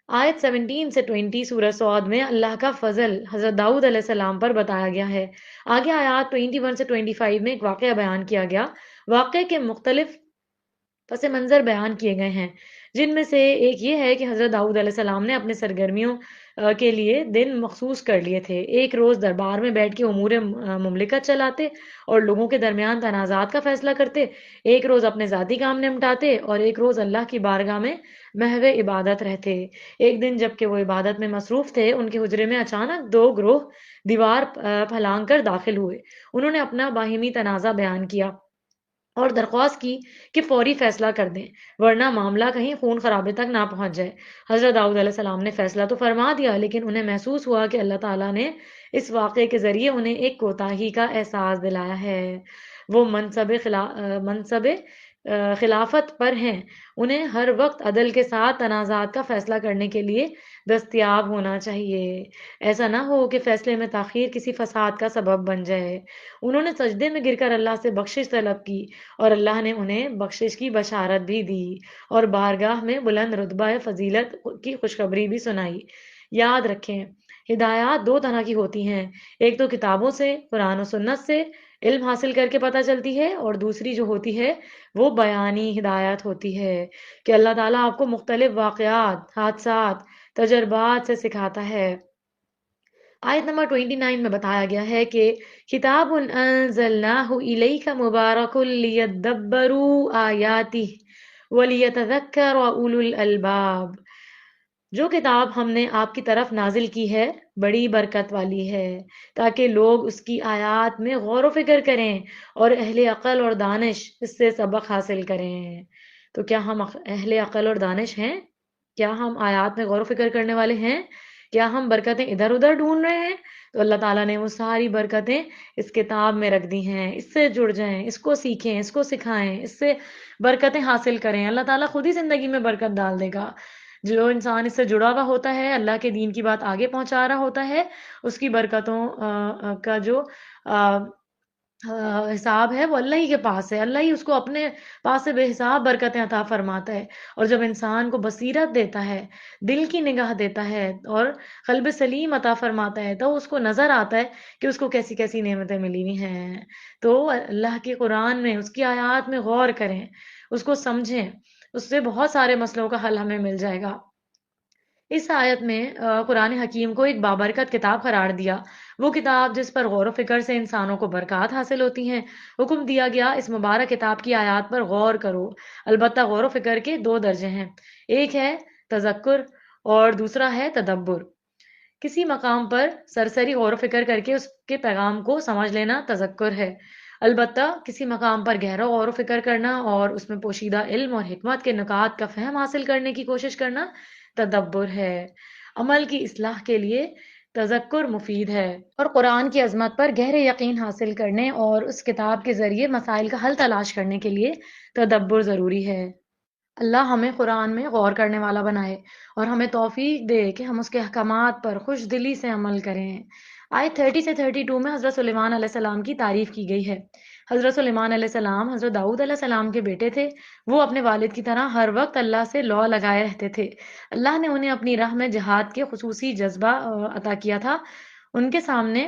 آیت 17 سے 20 سورہ صاد میں اللہ کا فضل حضرت داؤد علیہ السلام پر بتایا گیا ہے. آگے آیات 21 سے 25 میں ایک واقعہ بیان کیا گیا. واقعے کے مختلف پس منظر بیان کیے گئے ہیں، جن میں سے ایک یہ ہے کہ حضرت داؤد علیہ السلام نے اپنے سرگرمیوں کے لیے دن مخصوص کر لیے تھے. ایک روز دربار میں بیٹھ کے امور مملکت چلاتے اور لوگوں کے درمیان تنازعات کا فیصلہ کرتے، ایک روز اپنے ذاتی کام نمٹاتے، اور ایک روز اللہ کی بارگاہ میں محو عبادت رہتے. ایک دن جب کہ وہ عبادت میں مصروف تھے، ان کے حجرے میں اچانک دو گروہ دیوار پھلانگ کر داخل ہوئے. انہوں نے اپنا باہمی تنازع بیان کیا اور درخواست کی کہ فوری فیصلہ کر دیں، ورنہ معاملہ کہیں خون خرابے تک نہ پہنچ جائے. حضرت داؤد علیہ السلام نے فیصلہ تو فرما دیا، لیکن انہیں محسوس ہوا کہ اللہ تعالیٰ نے اس واقعے کے ذریعے انہیں ایک کوتاہی کا احساس دلایا ہے. وہ منصب خلافت پر ہیں، انہیں ہر وقت عدل کے ساتھ تنازعات کا فیصلہ کرنے کے لیے دستیاب ہونا چاہیے. ایسا نہ ہو کہ فیصلے میں تاخیر کسی فساد کا سبب بن جائے. انہوں نے سجدے میں گر کر اللہ سے بخشش طلب کی، اور اللہ نے انہیں بخشش کی بشارت بھی دی، اور بارگاہ میں بلند رتبہ فضیلت کی خوشخبری بھی سنائی. یاد رکھیں، ہدایات دو طرح کی ہوتی ہیں: ایک تو کتابوں سے، قرآن و سنت سے علم حاصل کر کے پتہ چلتی ہے، اور دوسری جو ہوتی ہے وہ بیانی ہدایت ہوتی ہے کہ اللہ تعالیٰ آپ کو مختلف واقعات، حادثات، تجربات سے سکھاتا ہے. آیت نمبر 29 میں بتایا گیا ہے کہ کتاب انزلناہ الیک مبارک لیدبروا آیاتہ ولیتذکر اولو الالباب. جو کتاب ہم نے آپ کی طرف نازل کی ہے بڑی برکت والی ہے، تاکہ لوگ اس کی آیات میں غور و فکر کریں اور اہل عقل اور دانش اس سے سبق حاصل کریں. تو کیا ہم اہل عقل اور دانش ہیں؟ کیا ہم آیات میں غور و فکر کرنے والے ہیں؟ کیا ہم برکتیں ادھر ادھر ڈھونڈ رہے ہیں؟ تو اللہ تعالیٰ نے وہ ساری برکتیں اس کتاب میں رکھ دی ہیں. اس سے جڑ جائیں، اس کو سیکھیں، اس کو سکھائیں، اس سے برکتیں حاصل کریں. اللہ تعالیٰ خود ہی زندگی میں برکت ڈال دے گا. جو انسان اس سے جڑا ہوا ہوتا ہے، اللہ کے دین کی بات آگے پہنچا رہا ہوتا ہے، اس کی برکتوں کا جو حساب ہے وہ اللہ ہی کے پاس ہے، اللہ ہی اس کو اپنے پاس سے بے حساب برکتیں عطا فرماتا ہے۔ اور جب انسان کو بصیرت دیتا ہے، دل کی نگاہ دیتا ہے اور قلب سلیم عطا فرماتا ہے، تو اس کو نظر آتا ہے کہ اس کو کیسی کیسی نعمتیں ملی ہوئی ہیں۔ تو اللہ کے قرآن میں، اس کی آیات میں غور کریں، اس کو سمجھیں، اس سے بہت سارے مسئلوں کا حل ہمیں مل جائے گا۔ اس آیت میں قرآن حکیم کو ایک بابرکت کتاب قرار دیا، وہ کتاب جس پر غور و فکر سے انسانوں کو برکات حاصل ہوتی ہیں۔ حکم دیا گیا اس مبارک کتاب کی آیات پر غور کرو، البتہ غور و فکر کے دو درجے ہیں، ایک ہے تذکر اور دوسرا ہے تدبر۔ کسی مقام پر سرسری غور و فکر کر کے اس کے پیغام کو سمجھ لینا تذکر ہے، البتہ کسی مقام پر گہرا غور و فکر کرنا اور اس میں پوشیدہ علم اور حکمت کے نکات کا فہم حاصل کرنے کی کوشش کرنا تدبر ہے۔ عمل کی اصلاح کے لیے تذکر مفید ہے، اور قرآن کی عظمت پر گہرے یقین حاصل کرنے اور اس کتاب کے ذریعے مسائل کا حل تلاش کرنے کے لیے تدبر ضروری ہے۔ اللہ ہمیں قرآن میں غور کرنے والا بنائے اور ہمیں توفیق دے کہ ہم اس کے احکامات پر خوش دلی سے عمل کریں۔ آیت 30 سے 32 میں حضرت سلیمان علیہ السلام کی تعریف کی گئی ہے۔ حضرت سلیمان علیہ السلام حضرت داؤد علیہ السلام کے بیٹے تھے۔ وہ اپنے والد کی طرح ہر وقت اللہ سے لو لگائے رہتے تھے۔ اللہ نے انہیں اپنی راہ میں جہاد کے خصوصی جذبہ عطا کیا تھا۔ ان کے سامنے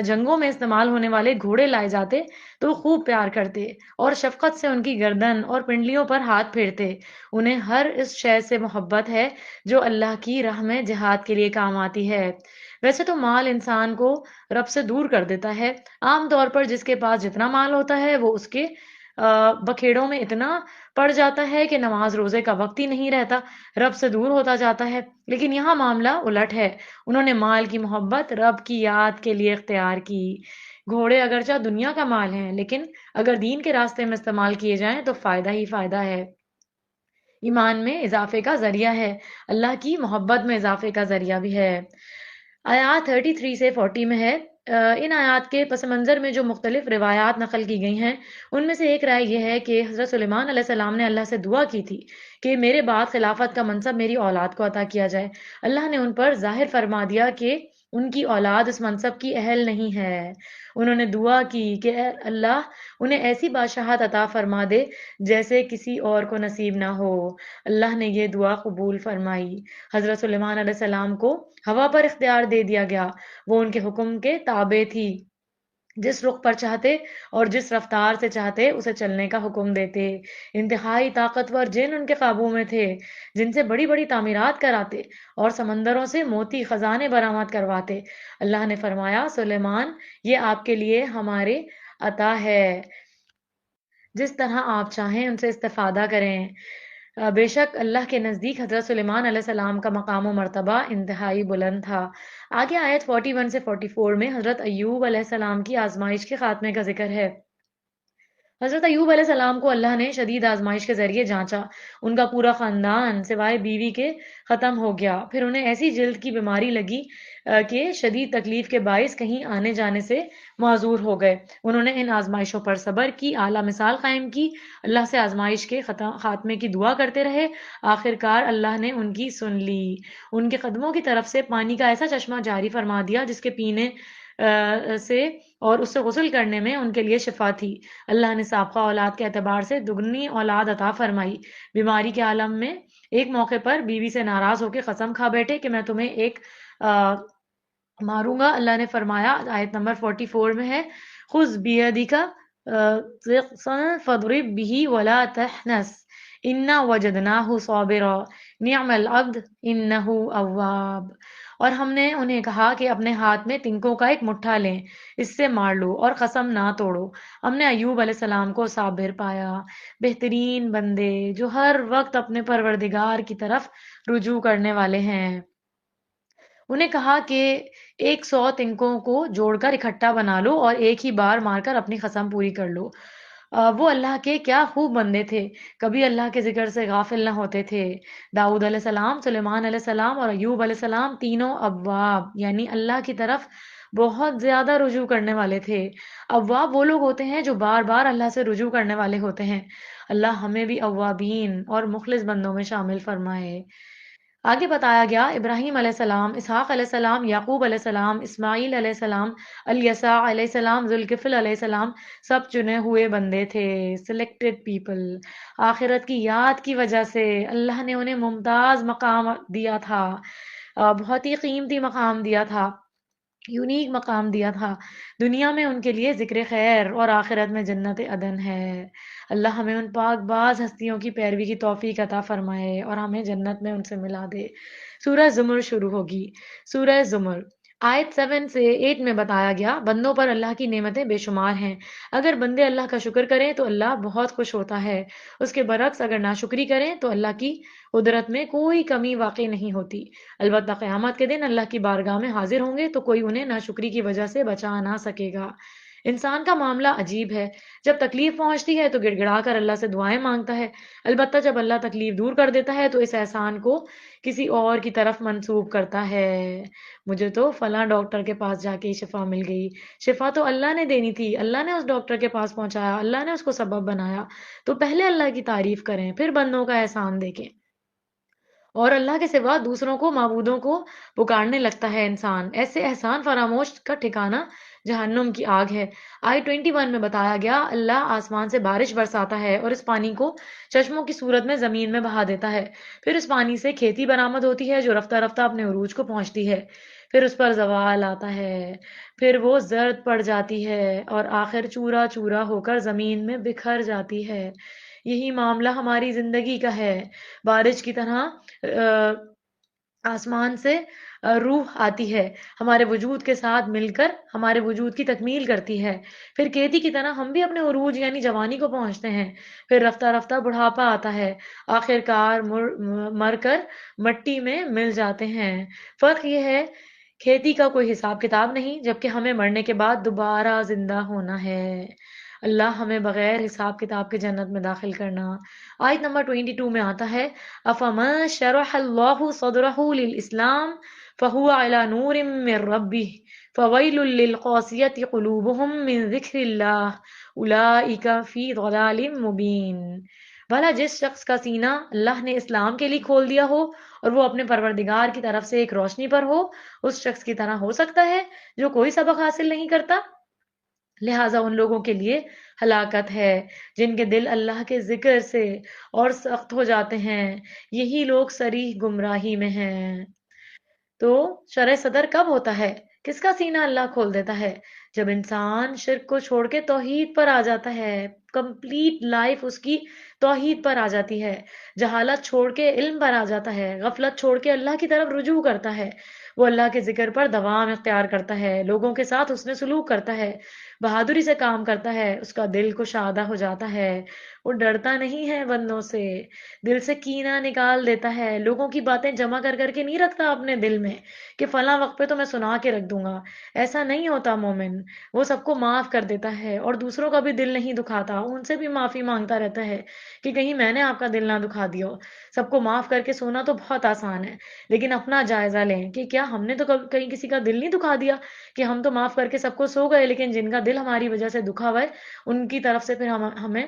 جنگوں میں استعمال ہونے والے گھوڑے لائے جاتے تو خوب پیار کرتے اور شفقت سے ان کی گردن اور پنڈلیوں پر ہاتھ پھیرتے۔ انہیں ہر اس شے سے محبت ہے جو اللہ کی راہ میں جہاد کے لیے کام آتی ہے۔ ویسے تو مال انسان کو رب سے دور کر دیتا ہے۔ عام طور پر جس کے پاس جتنا مال ہوتا ہے وہ اس کے بکھیڑوں میں اتنا پڑ جاتا ہے کہ نماز روزے کا وقت ہی نہیں رہتا، رب سے دور ہوتا جاتا ہے۔ لیکن یہاں معاملہ الٹ ہے، انہوں نے مال کی محبت رب کی یاد کے لیے اختیار کی۔ گھوڑے اگرچہ دنیا کا مال ہیں، لیکن اگر دین کے راستے میں استعمال کیے جائیں تو فائدہ ہی فائدہ ہے، ایمان میں اضافے کا ذریعہ ہے، اللہ کی محبت میں اضافے کا ذریعہ بھی ہے۔ آیات 33 سے 40 میں ہے۔ ان آیات کے پس منظر میں جو مختلف روایات نقل کی گئی ہیں، ان میں سے ایک رائے یہ ہے کہ حضرت سلیمان علیہ السلام نے اللہ سے دعا کی تھی کہ میرے بعد خلافت کا منصب میری اولاد کو عطا کیا جائے۔ اللہ نے ان پر ظاہر فرما دیا کہ ان کی اولاد اس منصب کی اہل نہیں ہے۔ انہوں نے دعا کی کہ اے اللہ انہیں ایسی بادشاہت عطا فرما دے جیسے کسی اور کو نصیب نہ ہو۔ اللہ نے یہ دعا قبول فرمائی۔ حضرت سلیمان علیہ السلام کو ہوا پر اختیار دے دیا گیا، وہ ان کے حکم کے تابع تھی، جس رخ پر چاہتے اور جس رفتار سے چاہتے اسے چلنے کا حکم دیتے۔ انتہائی طاقتور جن ان کے قابو میں تھے، جن سے بڑی بڑی تعمیرات کراتے اور سمندروں سے موتی خزانے برآمد کرواتے۔ اللہ نے فرمایا سلیمان یہ آپ کے لیے ہمارے عطا ہے، جس طرح آپ چاہیں ان سے استفادہ کریں۔ بے شک اللہ کے نزدیک حضرت سلیمان علیہ السلام کا مقام و مرتبہ انتہائی بلند تھا۔ آگے آیت 41 سے 44 میں حضرت ایوب علیہ السلام کی آزمائش کے خاتمے کا ذکر ہے۔ حضرت ایوب علیہ السلام کو اللہ نے شدید آزمائش کے ذریعے جانچا، ان کا پورا خاندان سوائے بیوی کے ختم ہو گیا، پھر انہیں ایسی جلد کی بیماری لگی کہ شدید تکلیف کے باعث کہیں آنے جانے سے معذور ہو گئے۔ انہوں نے ان آزمائشوں پر صبر کی، اعلیٰ مثال قائم کی، اللہ سے آزمائش کے خاتمے کی دعا کرتے رہے۔ آخر کار اللہ نے ان کی سن لی، ان کے قدموں کی طرف سے پانی کا ایسا چشمہ جاری فرما دیا جس کے پینے سے اور اس سے غسل کرنے میں ان کے لیے شفا تھی۔ اللہ نے سابقہ اولاد کے اعتبار سے دگنی اولاد عطا فرمائی۔ بیماری کے عالم میں ایک موقع پر بیوی سے ناراض ہو کے قسم کھا بیٹھے کہ میں تمہیں ایک ماروں گا۔ اللہ نے فرمایا، آیت نمبر 44 میں ہے، خذ بیدک ضغثا فاضرب به ولا تحنث انا وجدناه صابرا نعم العبد انه اواب۔ اور ہم نے انہیں کہا کہ اپنے ہاتھ میں تنکوں کا ایک مٹھا لیں، اس سے مار لو اور قسم نہ توڑو، ہم نے ایوب علیہ السلام کو صابر پایا۔ بہترین بندے جو ہر وقت اپنے پروردگار کی طرف رجوع کرنے والے ہیں۔ انہیں کہا کہ 100 تنکوں کو جوڑ کر اکٹھا بنا لو اور ایک ہی بار مار کر اپنی قسم پوری کر لو۔ وہ اللہ کے کیا خوب بندے تھے، کبھی اللہ کے ذکر سے غافل نہ ہوتے تھے۔ داؤد علیہ السلام، سلیمان علیہ السلام اور ایوب علیہ السلام تینوں اواب یعنی اللہ کی طرف بہت زیادہ رجوع کرنے والے تھے۔ اواب وہ لوگ ہوتے ہیں جو بار بار اللہ سے رجوع کرنے والے ہوتے ہیں۔ اللہ ہمیں بھی اوابین اور مخلص بندوں میں شامل فرمائے۔ آگے بتایا گیا ابراہیم علیہ السلام، اسحاق علیہ السلام، یعقوب علیہ السلام، اسماعیل علیہ السلام، الیسع علیہ السلام، ذوالکفل علیہ السلام سب چنے ہوئے بندے تھے، سلیکٹڈ پیپل۔ آخرت کی یاد کی وجہ سے اللہ نے انہیں ممتاز مقام دیا تھا، بہت ہی قیمتی مقام دیا تھا، یونیک مقام دیا تھا۔ دنیا میں ان کے لیے ذکر خیر اور آخرت میں جنت عدن ہے۔ اللہ ہمیں ان پاک باز ہستیوں کی پیروی کی توفیق عطا فرمائے اور ہمیں جنت میں ان سے ملا دے۔ سورہ زمر شروع ہوگی۔ سورہ زمر آیت 7 سے 8 میں بتایا گیا بندوں پر اللہ کی نعمتیں بے شمار ہیں، اگر بندے اللہ کا شکر کریں تو اللہ بہت خوش ہوتا ہے، اس کے برعکس اگر ناشکری کریں تو اللہ کی قدرت میں کوئی کمی واقع نہیں ہوتی، البتہ قیامت کے دن اللہ کی بارگاہ میں حاضر ہوں گے تو کوئی انہیں ناشکری کی وجہ سے بچا نہ سکے گا۔ انسان کا معاملہ عجیب ہے، جب تکلیف پہنچتی ہے تو گڑ گڑا کر اللہ سے دعائیں مانگتا ہے، البتہ جب اللہ تکلیف دور کر دیتا ہے تو اس احسان کو کسی اور کی طرف منسوب کرتا ہے۔ مجھے تو فلاں ڈاکٹر کے پاس جا کے ہی شفا مل گئی، شفا تو اللہ نے دینی تھی، اللہ نے اس ڈاکٹر کے پاس پہنچایا، اللہ نے اس کو سبب بنایا، تو پہلے اللہ کی تعریف کریں پھر بندوں کا احسان دیکھیں۔ اور اللہ کے سوا دوسروں کو معبودوں کو پکارنے لگتا ہے انسان، ایسے احسان فراموش کا ٹھکانہ جہنم کی آگ ہے۔ آئی 21 میں بتایا گیا اللہ آسمان سے بارش برساتا ہے اور اس پانی کو چشموں کی صورت میں زمین میں بہا دیتا ہے، پھر اس پانی سے کھیتی برآمد ہوتی ہے جو رفتہ رفتہ اپنے عروج کو پہنچتی ہے، پھر اس پر زوال آتا ہے، پھر وہ زرد پڑ جاتی ہے اور آخر چورا چورا ہو کر زمین میں بکھر جاتی ہے۔ یہی معاملہ ہماری زندگی کا ہے، بارش کی طرح آسمان سے روح آتی ہے، ہمارے وجود کے ساتھ مل کر ہمارے وجود کی تکمیل کرتی ہے، پھر کھیتی کی طرح ہم بھی اپنے عروج یعنی جوانی کو پہنچتے ہیں، پھر رفتہ رفتہ بڑھاپا آتا ہے، آخر کار مر کر مٹی میں مل جاتے ہیں۔ فرق یہ ہے کھیتی کا کوئی حساب کتاب نہیں، جبکہ ہمیں مرنے کے بعد دوبارہ زندہ ہونا ہے۔ اللہ ہمیں بغیر حساب کتاب کے جنت میں داخل کرنا۔ آیت نمبر 22 میں آتا ہے افمن شرح اللہ صدرہ للاسلام فہو علی نور من ربہ فویل للقاسیۃ قلوبہم من ذکر اللہ اولئک فی ضلال مبین۔ بھلا جس شخص کا سینہ اللہ نے اسلام کے لیے کھول دیا ہو اور وہ اپنے پروردگار کی طرف سے ایک روشنی پر ہو، اس شخص کی طرح ہو سکتا ہے جو کوئی سبق حاصل نہیں کرتا؟ لہٰذا ان لوگوں کے لیے ہلاکت ہے جن کے دل اللہ کے ذکر سے اور سخت ہو جاتے ہیں، یہی لوگ صریح گمراہی میں ہیں۔ تو شرح صدر کب ہوتا ہے؟ کس کا سینہ اللہ کھول دیتا ہے؟ جب انسان شرک کو چھوڑ کے توحید پر آ جاتا ہے، کمپلیٹ لائف اس کی توحید پر آ جاتی ہے، جہالت چھوڑ کے علم پر آ جاتا ہے، غفلت چھوڑ کے اللہ کی طرف رجوع کرتا ہے، وہ اللہ کے ذکر پر دوام اختیار کرتا ہے، لوگوں کے ساتھ حسن سلوک کرتا ہے، بہادری سے کام کرتا ہے، اس کا دل کشادہ ہو جاتا ہے، وہ ڈرتا نہیں ہے بندوں سے، دل سے کینہ نکال دیتا ہے، لوگوں کی باتیں جمع کر کر کے نہیں رکھتا اپنے دل میں کہ فلاں وقت پہ تو میں سنا کے رکھ دوں گا، ایسا نہیں ہوتا مومن، وہ سب کو معاف کر دیتا ہے اور دوسروں کا بھی دل نہیں دکھاتا، ان سے بھی معافی مانگتا رہتا ہے کہ کہیں میں نے آپ کا دل نہ دکھا دیا ہو۔ سب کو معاف کر کے سونا تو بہت آسان ہے، لیکن اپنا جائزہ لیں کہ کیا ہم نے تو کہیں کسی کا دل نہیں دکھا دیا، کہ ہم تو معاف کر کے سب کو سو گئے لیکن جن کا دل ہماری وجہ سے دکھا ہوا ہے ان کی طرف سے پھر ہمیں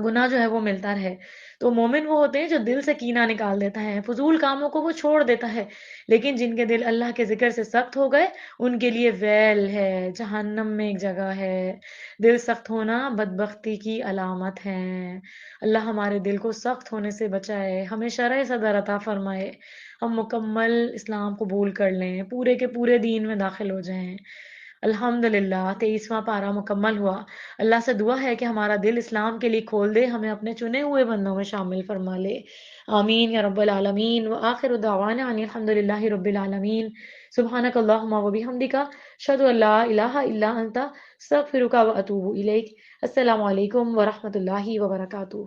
گناہ جو ہے وہ ملتا رہے۔ تو مومن وہ ہوتے ہیں جو دل سے کینہ نکال دیتا ہے، فضول کاموں کو وہ چھوڑ دیتا ہے، لیکن جن کے دل اللہ کے ذکر سے سخت ہو گئے ان کے لیے ویل ہے، جہنم میں ایک جگہ ہے۔ دل سخت ہونا بدبختی کی علامت ہے۔ اللہ ہمارے دل کو سخت ہونے سے بچائے، ہمیں شرح صدر عطا فرمائے، ہم مکمل اسلام قبول کر لیں، پورے کے پورے دین میں داخل ہو جائیں۔ الحمدللہ 23واں پارہ مکمل ہوا۔ اللہ سے دعا ہے کہ ہمارا دل اسلام کے لیے کھول دے، ہمیں اپنے چنے ہوئے بندوں میں شامل فرما لے، آمین یا رب العالمین۔ وآخر دعوانا ان الحمدللہ رب العالمین۔ سبحانک اللہم و بحمدک، اشہد ان لا الہ الا انت، استغفرک و اتوب الیک۔ السلام علیکم ورحمۃ اللہ وبرکاتہ۔